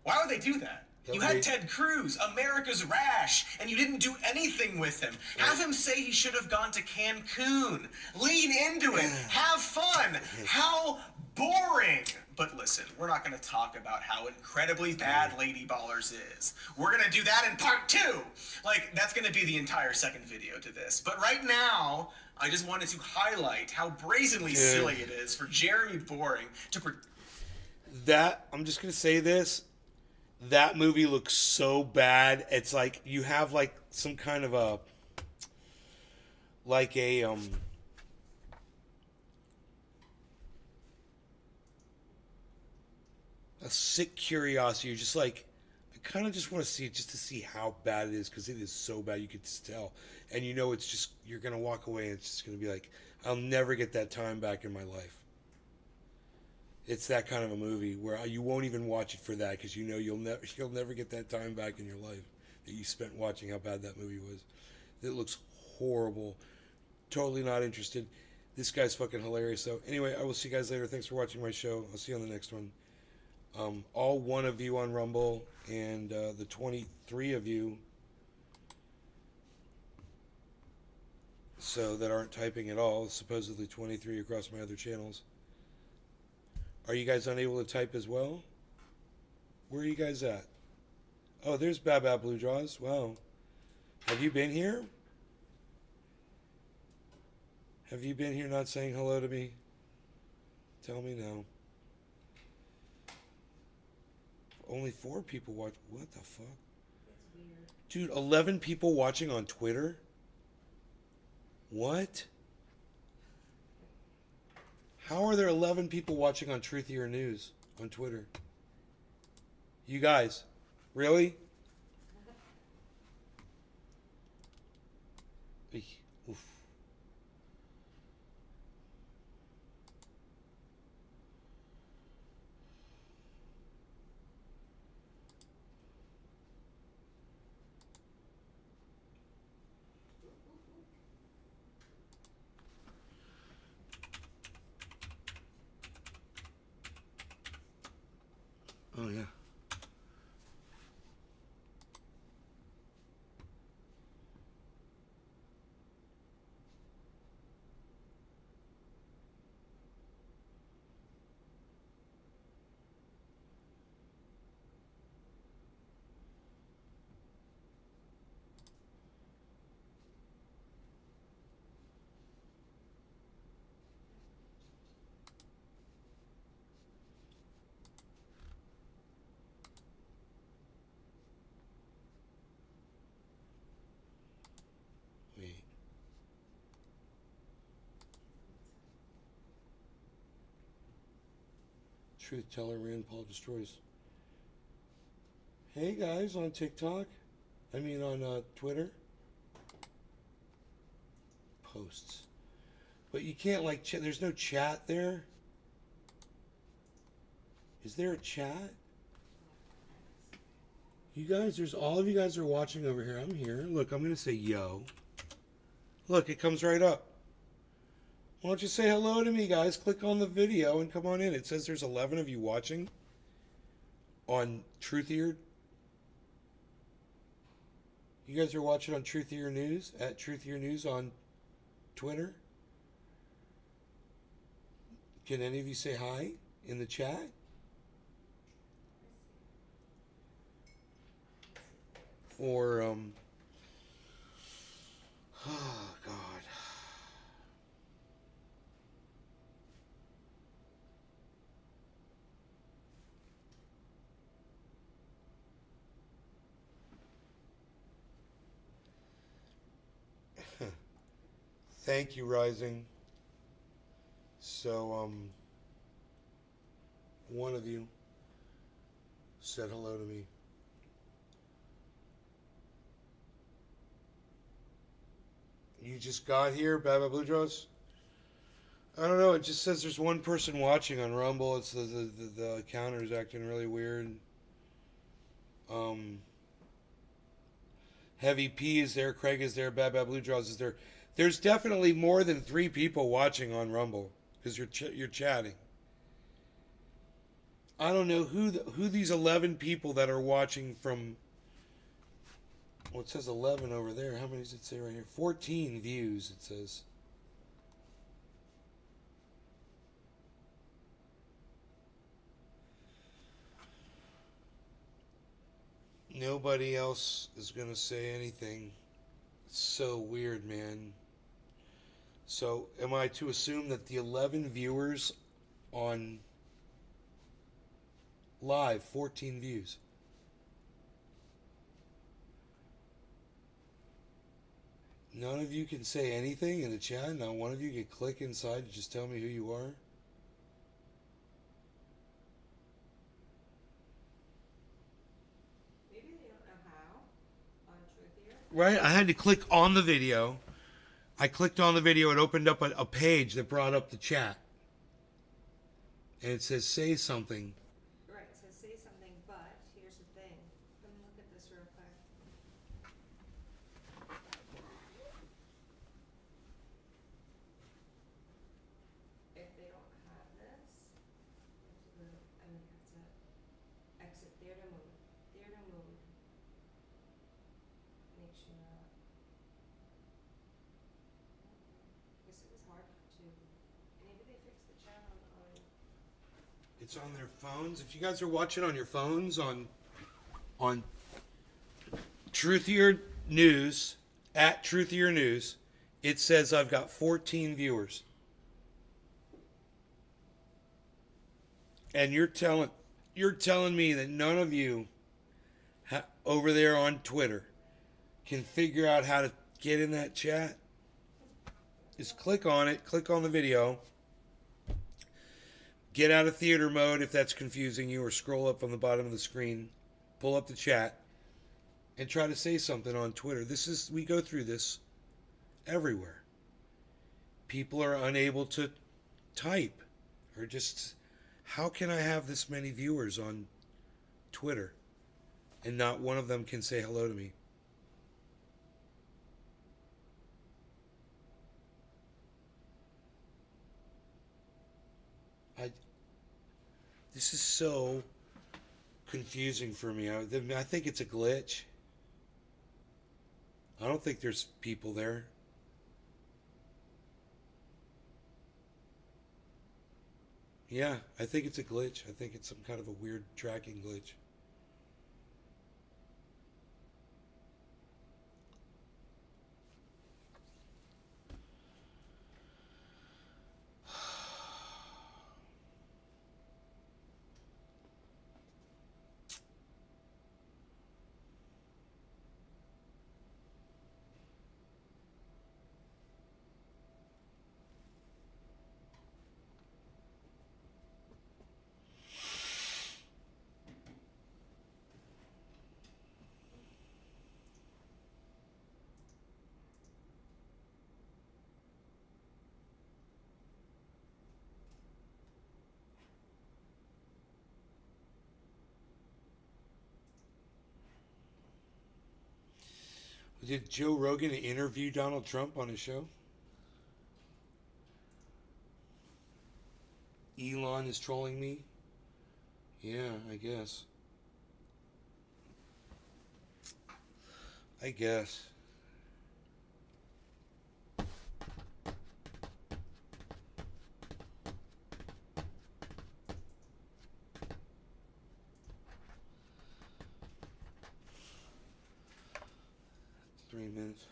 Why would they do that? You had Ted Cruz, America's Rash, and you didn't do anything with him. Have him say he should have gone to Cancun. Lean into it. Have fun. How boring. But listen, we're not going to talk about how incredibly bad Lady Ballers is. We're going to do that in part 2. Like, that's going to be the entire second video to this. But right now, I just wanted to highlight how brazenly silly it is for Jeremy Boring to That, I'm just gonna say this. That movie looks so bad. It's like you have like some kind of a like a sick curiosity. You're just like, I kind of just want to see it just to see how bad it is because it is so bad. You could just tell, and you know it's just you're gonna walk away and it's just gonna be like, I'll never get that time back in my life. It's that kind of a movie where you won't even watch it for that because you know you'll never get that time back in your life that you spent watching how bad that movie was. It looks horrible. Totally not interested. This guy's fucking hilarious though. Anyway, I will see you guys later. Thanks for watching my show. I'll see you on the next one. All one of you on Rumble and the 23 of you so that aren't typing at all, supposedly 23 across my other channels. Are you guys unable to type as well? Where are you guys at? Oh, there's Baba Blue Jaws. Wow. Have you been here? Have you been here not saying hello to me? Tell me now. Only 4 people watch. What the fuck? Dude, 11 people watching on Twitter? What? How are there 11 people watching on Truthier News on Twitter? You guys, really? Oof. Oh, yeah. Wait. Truth teller Rand Paul destroys. Hey guys on TikTok. I mean on Twitter. Posts. But you can't like there's no chat there. Is there a chat? You guys, there's all of you guys are watching over here. I'm here. Look, I'm going to say yo. Look, it comes right up. Why don't you say hello to me, guys? Click on the video and come on in. It says there's 11 of you watching on Truthier. You guys are watching on Truthier News, at Truthier News on Twitter. Can any of you say hi in the chat? Or, oh, God. Thank you, Rising. So, one of you said hello to me. You just got here, Baba Blue Jaws? I don't know. It just says there's one person watching on Rumble. It's the counter's acting really weird. Heavy P is there. Craig is there. Baba Blue Jaws is there. There's definitely more than 3 people watching on Rumble because you're chatting. I don't know who these 11 people that are watching from. Well, it says 11 over there. How many does it say right here? 14 views, it says. Nobody else is going to say anything. It's so weird, man. So, am I to assume that the 11 viewers on Live, 14 views. None of you can say anything in the chat. Not one of you can click inside to just tell me who you are. Maybe they don't know how on Truthier. Right? I had to click on the video. I clicked on the video. It opened up a page that brought up the chat. And it says, say something. Right, so say something, but here's the thing. Let me look at this real quick. If they don't have this, you have to go, I mean, you have to exit theater mode. Theater mode. Make sure. I guess it was hard to. Maybe they fixed the chat on. It's on their phones. If you guys are watching on your phones on Truthier News, at Truthier News, it says I've got 14 viewers. And you're telling me that none of you over there on Twitter can figure out how to get in that chat? Just click on it, click on the video. Get out of theater mode if that's confusing you, or scroll up on the bottom of the screen, pull up the chat, and try to say something on Twitter. We go through this everywhere. People are unable to type, or just, how can I have this many viewers on Twitter and not one of them can say hello to me? This is so confusing for me. I think it's a glitch. I don't think there's people there. Yeah, I think it's a glitch. I think it's some kind of a weird tracking glitch. Did Joe Rogan interview Donald Trump on his show? Elon is trolling me? Yeah, I guess. I guess. Minutes.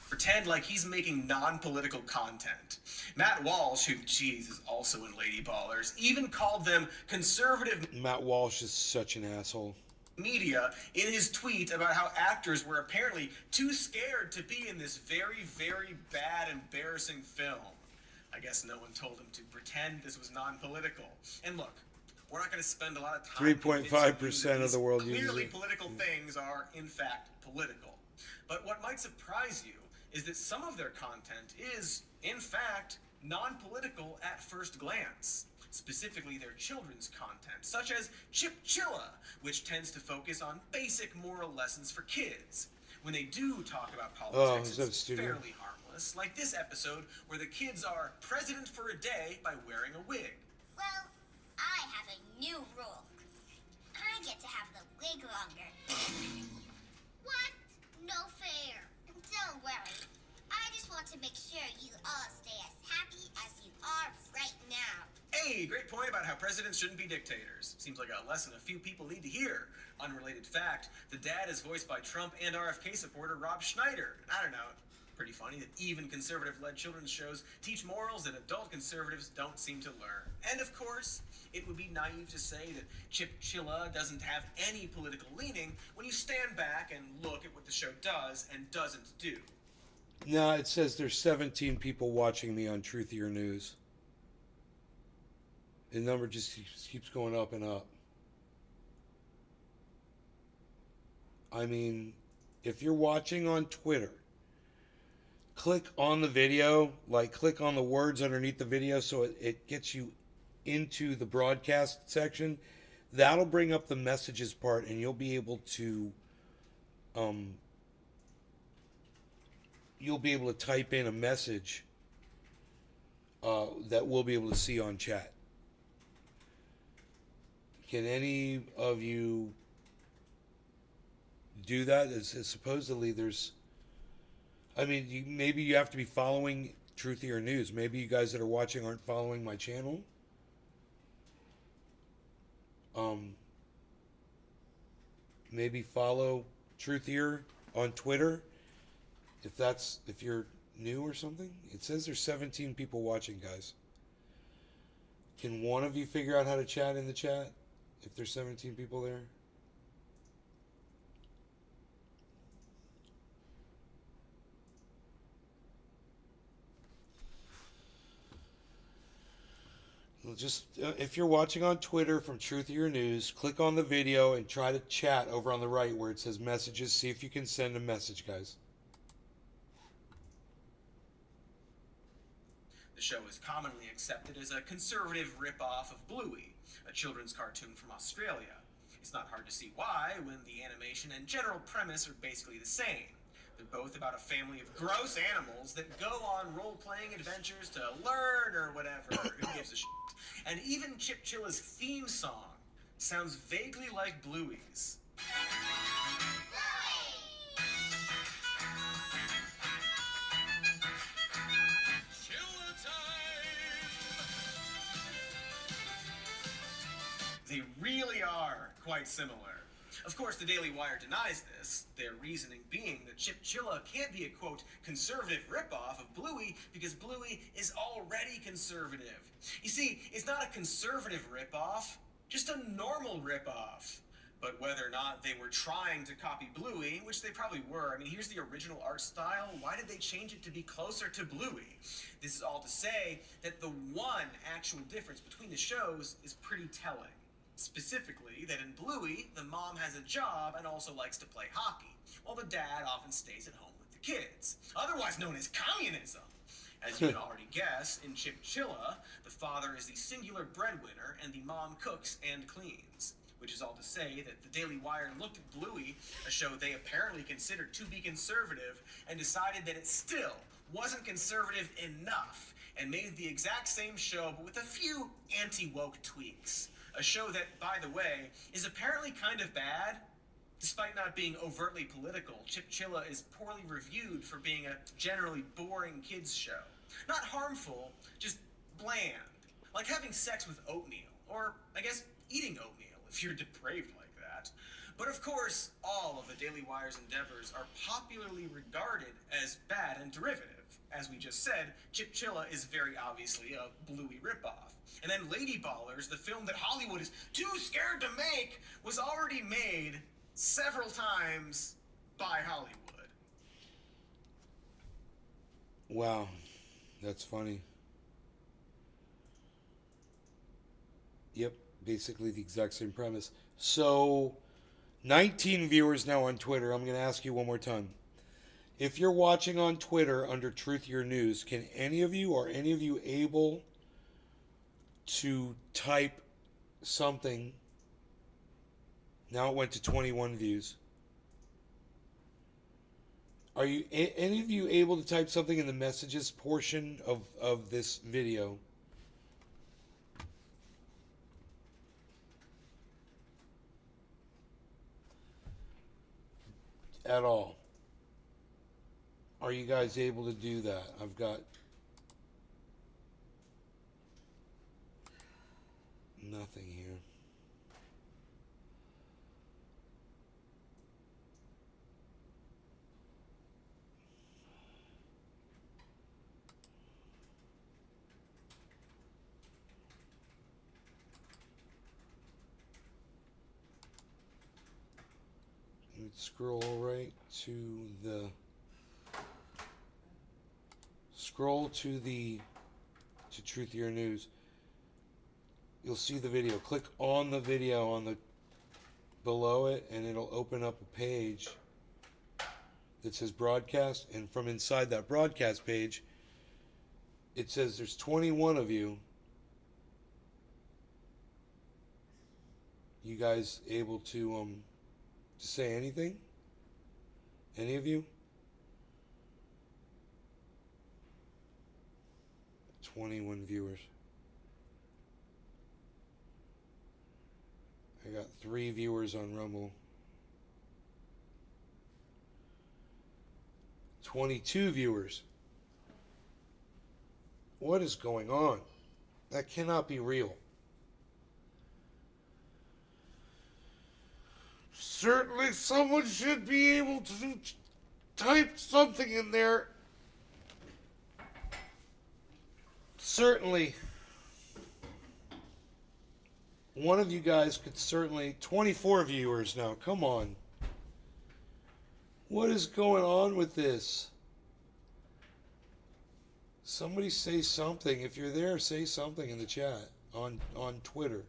Pretend like he's making non-political content. Matt Walsh, who, geez, is also in Lady Ballers, even called them conservative Matt Walsh is such an asshole. Media in his tweet about how actors were apparently too scared to be in this very, very bad, embarrassing film. I guess no one told him to pretend this was non-political. And look, we're not going to spend a lot of time 3.5% of the world uses clearly it. Political things are, in fact, political. But what might surprise you is that some of their content is, in fact, non-political at first glance. Specifically their children's content, such as Chipchilla, which tends to focus on basic moral lessons for kids. When they do talk about politics, it's fairly harmless, like this episode where the kids are president for a day by wearing a wig. Well, I have a new rule. I get to have the wig longer. What? No fair. Don't worry. I just want to make sure you all stay as happy as you are right now. Hey, great point about how presidents shouldn't be dictators. Seems like a lesson a few people need to hear. Unrelated fact, the dad is voiced by Trump and RFK supporter Rob Schneider. I don't know, pretty funny that even conservative-led children's shows teach morals that adult conservatives don't seem to learn. And of course, it would be naive to say that Chip Chilla doesn't have any political leaning when you stand back and look at what the show does and doesn't do. No, it says there's 17 people watching me on Truthier News. The number just keeps going up and up. I mean, if you're watching on Twitter, click on the video, like click on the words underneath the video so it gets you into the broadcast section. That'll bring up the messages part and you'll be able to type in a message that we'll be able to see on chat. Can any of you do that? Supposedly there's, I mean, maybe you have to be following Truthier News. Maybe you guys that are watching aren't following my channel. Maybe follow Truthier on Twitter if you're new or something. It says there's 17 people watching, guys. Can one of you figure out how to chat in the chat if there's 17 people there? Just if you're watching on Twitter from Truthier News, click on the video and try to chat over on the right where it says messages. See if you can send a message, guys. The show is commonly accepted as a conservative rip-off of Bluey, a children's cartoon from Australia. It's not hard to see why when the animation and general premise are basically the same. They're both about a family of gross animals that go on role-playing adventures to learn or whatever. Who gives a shit? And even Chip Chilla's theme song sounds vaguely like Bluey's. They really are quite similar. Of course, the Daily Wire denies this, their reasoning being that Chip Chilla can't be a, quote, conservative ripoff of Bluey because Bluey is already conservative. You see, it's not a conservative ripoff, just a normal ripoff. But whether or not they were trying to copy Bluey, which they probably were, I mean, here's the original art style. Why did they change it to be closer to Bluey? This is all to say that the one actual difference between the shows is pretty telling. Specifically, that in Bluey, the mom has a job and also likes to play hockey, while the dad often stays at home with the kids, otherwise known as communism. As you can already guess, in Chip Chilla, the father is the singular breadwinner and the mom cooks and cleans. Which is all to say that the Daily Wire looked at Bluey, a show they apparently considered to be conservative, and decided that it still wasn't conservative enough, and made the exact same show but with a few anti-woke tweaks. A show that, by the way, is apparently kind of bad. Despite not being overtly political, Chip Chilla is poorly reviewed for being a generally boring kids show. Not harmful, just bland. Like having sex with oatmeal, or, I guess, eating oatmeal, if you're depraved like that. But of course, all of the Daily Wire's endeavors are popularly regarded as bad and derivative. As we just said, Chip Chilla is very obviously a Bluey ripoff. And then Lady Ballers, the film that Hollywood is too scared to make, was already made several times by Hollywood. Wow, that's funny. Yep, basically the exact same premise. So, 19 viewers now on Twitter. I'm going to ask you one more time. If you're watching on Twitter under Truthier News, can any of you able to type something? Now it went to 21 views. Are you any of you able to type something in the messages portion of this video? At all? Are you guys able to do that? I've got Nothing here. You would scroll right to the to Truthier News. You'll see the video. Click on the video on the below it, and it'll open up a page that says broadcast, and from inside that broadcast page it says there's 21 of you. You guys able to say anything? Any of you? 21 viewers. I got 3 viewers on Rumble. 22 viewers. What is going on? That cannot be real. Certainly someone should be able to type something in there. Certainly. One of you guys could certainly... 24 viewers now. Come on. What is going on with this? Somebody say something. If you're there, say something in the chat on Twitter.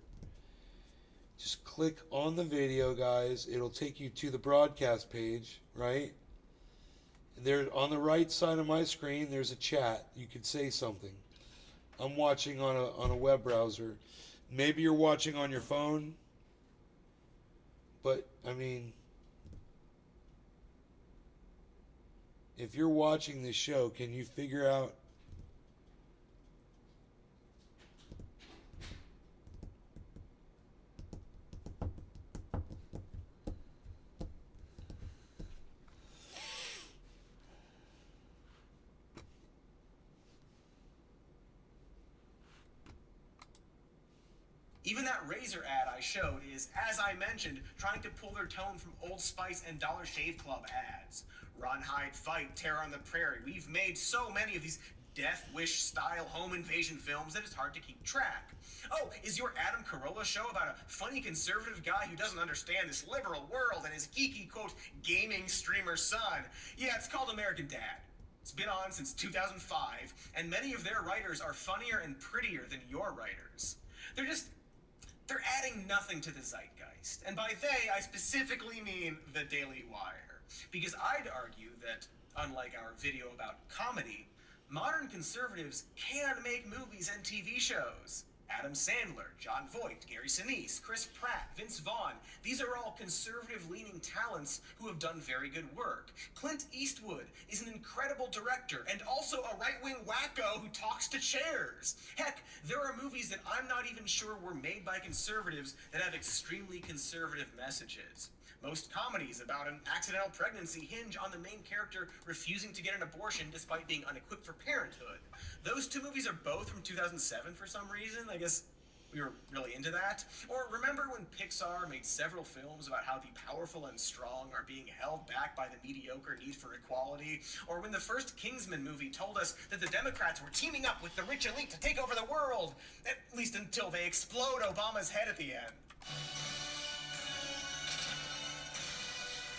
Just click on the video, guys. It'll take you to the broadcast page, right? There on the right side of my screen, there's a chat. You can say something. I'm watching on a web browser. Maybe you're watching on your phone. But, I mean, if you're watching this show, can you figure out Even that razor ad I showed is, as I mentioned, trying to pull their tone from Old Spice and Dollar Shave Club ads. Run, hide, fight, terror on the prairie. We've made so many of these Death Wish style home invasion films that it's hard to keep track. Oh, is your Adam Carolla show about a funny conservative guy who doesn't understand this liberal world and his geeky, quote, gaming streamer son? Yeah, it's called American Dad. It's been on since 2005, and many of their writers are funnier and prettier than your writers. They're adding nothing to the zeitgeist. And by they, I specifically mean the Daily Wire. Because I'd argue that, unlike our video about comedy, modern conservatives can make movies and TV shows. Adam Sandler, Jon Voight, Gary Sinise, Chris Pratt, Vince Vaughn. These are all conservative-leaning talents who have done very good work. Clint Eastwood is an incredible director and also a right-wing wacko who talks to chairs. Heck, there are movies that I'm not even sure were made by conservatives that have extremely conservative messages. Most comedies about an accidental pregnancy hinge on the main character refusing to get an abortion despite being unequipped for parenthood. Those two movies are both from 2007 for some reason. I guess we were really into that. Or remember when Pixar made several films about how the powerful and strong are being held back by the mediocre need for equality? Or when the first Kingsman movie told us that the Democrats were teaming up with the rich elite to take over the world, at least until they explode Obama's head at the end.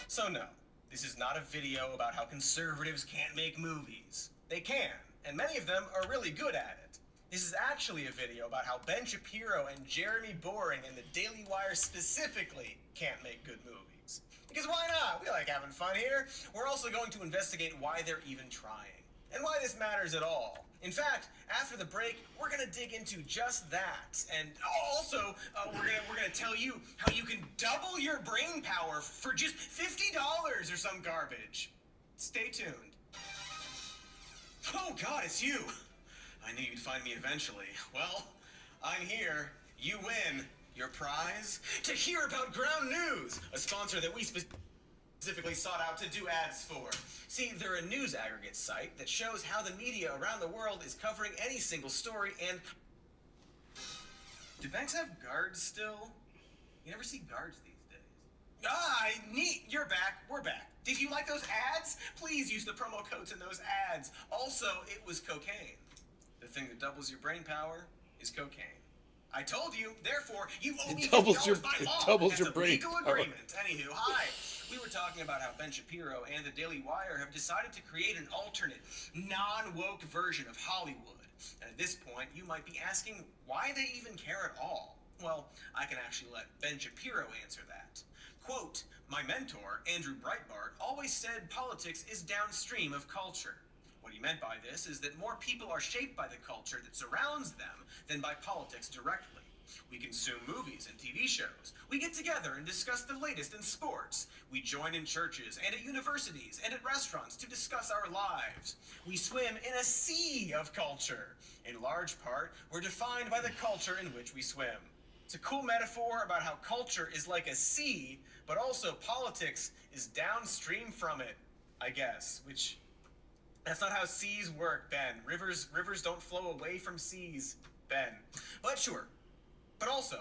So no, this is not a video about how conservatives can't make movies. They can, and many of them are really good at it. This is actually a video about how Ben Shapiro and Jeremy Boring and the Daily Wire specifically can't make good movies. Because why not? We like having fun here. We're also going to investigate why they're even trying, and why this matters at all. In fact, after the break, we're gonna dig into just that, and also we're gonna tell you how you can double your brain power for just $50 or some garbage. Stay tuned. Oh God, it's you. I knew you'd find me eventually. Well, I'm here. You win. Your prize? To hear about Ground News, a sponsor that we specifically sought out to do ads for. See, they're a news aggregate site that shows how the media around the world is covering any single story and Do banks have guards still? You never see guards these days. Neat. You're back. We're back. Did you like those ads? Please use the promo codes in those ads. Also, it was cocaine. The thing that doubles your brain power is cocaine. I told you, therefore, you owe me $50 by law. Doubles That's your a brain legal power. agreement. Anywho, hi. We were talking about how Ben Shapiro and the Daily Wire have decided to create an alternate, non-woke version of Hollywood. And at this point, you might be asking why they even care at all. Well, I can actually let Ben Shapiro answer that. Quote, my mentor, Andrew Breitbart, always said politics is downstream of culture. What he meant by this is that more people are shaped by the culture that surrounds them than by politics directly. We consume movies and TV shows. We get together and discuss the latest in sports. We join in churches and at universities and at restaurants to discuss our lives. We swim in a sea of culture. In large part, we're defined by the culture in which we swim. It's a cool metaphor about how culture is like a sea, but also politics is downstream from it, I guess, which... That's not how seas work, Ben. Rivers don't flow away from seas, Ben. But sure. But also,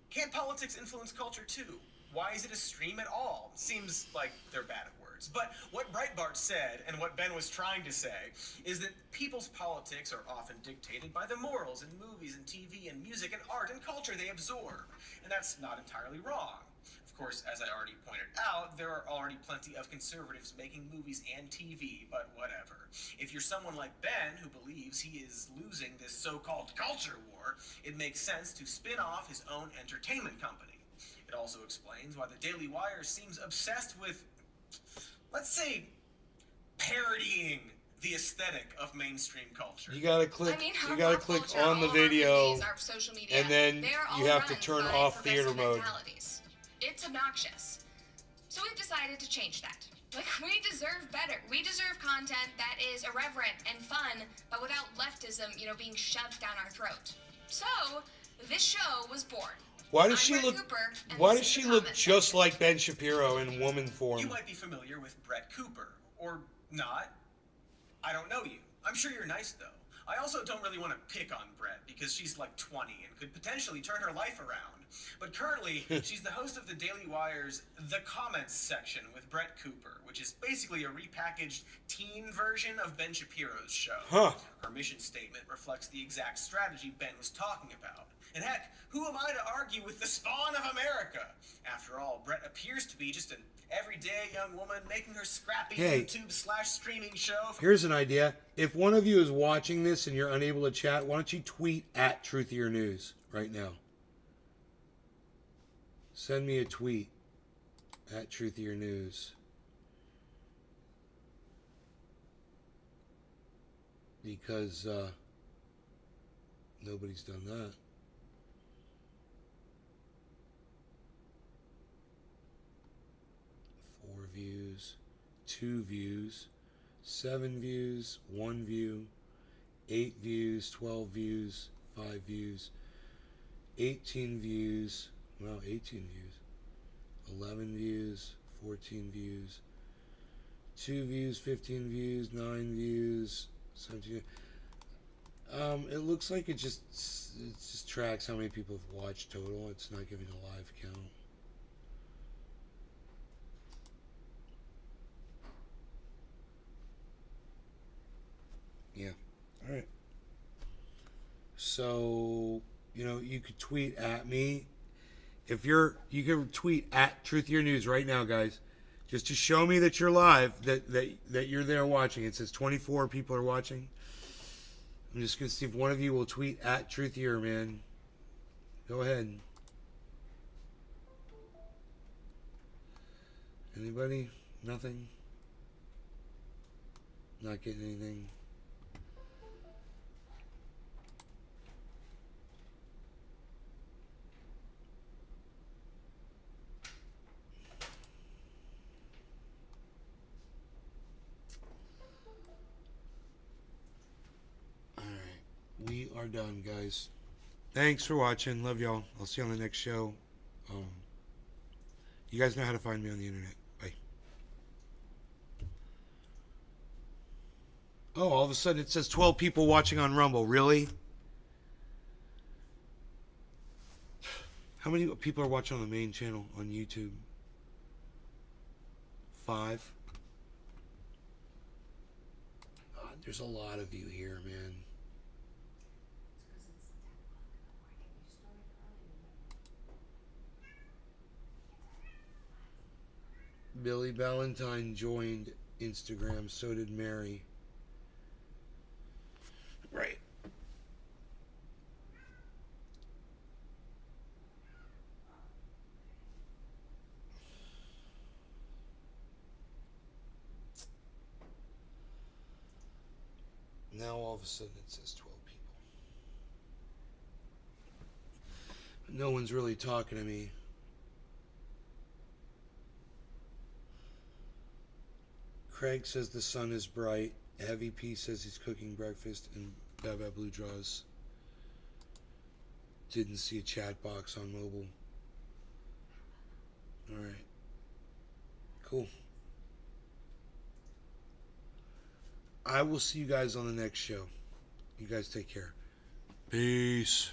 can't politics influence culture too? Why is it a stream at all? Seems like they're bad at words. But what Breitbart said, and what Ben was trying to say, is that people's politics are often dictated by the morals in movies and TV and music and art and culture they absorb. And that's not entirely wrong. Of course, as I already pointed out, there are already plenty of conservatives making movies and TV, but whatever. If you're someone like Ben who believes he is losing this so-called culture war, it makes sense to spin off his own entertainment company. It also explains why the Daily Wire seems obsessed with, let's say, parodying the aesthetic of mainstream culture. You gotta click. I mean, You gotta click on the video, our social media, and then they're all you have to run turn by off theater progressive mode. mentalities. It's obnoxious. So we've decided to change that. Like, we deserve better. We deserve content that is irreverent and fun, but without leftism, being shoved down our throat. So this show was born. Why does I'm she Brett look? Cooper, and Why this does is she the look comment just section. like Ben Shapiro in woman form? You might be familiar with Brett Cooper, or not. I don't know you. I'm sure you're nice, though. I also don't really want to pick on Brett because she's like 20 and could potentially turn her life around. But currently, she's the host of the Daily Wire's The Comments section with Brett Cooper, which is basically a repackaged teen version of Ben Shapiro's show. Huh. Her mission statement reflects the exact strategy Ben was talking about. And heck, who am I to argue with the spawn of America? After all, Brett appears to be just an everyday young woman making her scrappy Hey. YouTube/streaming show. Here's an idea. If one of you is watching this and you're unable to chat, why don't you tweet at Truthier News right now? Send me a tweet at Truthier News. Because nobody's done that. 4 views, 2 views, 7 views, 1 view, 8 views, 12 views, 5 views, 18 views, wow, 18 views, 11 views, 14 views, 2 views, 15 views, 9 views, 17. It looks like it just tracks how many people have watched total. It's not giving a live count. Yeah. All right. So, you could tweet at me. You can tweet at Truthier News right now, guys. Just to show me that you're live, that you're there watching. It says 24 people are watching. I'm just going to see if one of you will tweet at Truthier, man. Go ahead. Anybody? Nothing? Not getting anything? We are done, guys. Thanks for watching. Love y'all. I'll see you on the next show. You guys know how to find me on the internet. Bye. Oh, all of a sudden it says 12 people watching on Rumble. Really? How many people are watching on the main channel on YouTube? 5. God, there's a lot of you here, man. Billy Valentine joined Instagram. So did Mary. Right. Now all of a sudden it says 12 people. No one's really talking to me. Craig says the sun is bright. Heavy P says he's cooking breakfast. And Baba Blue Draws didn't see a chat box on mobile. Alright. Cool. I will see you guys on the next show. You guys take care. Peace.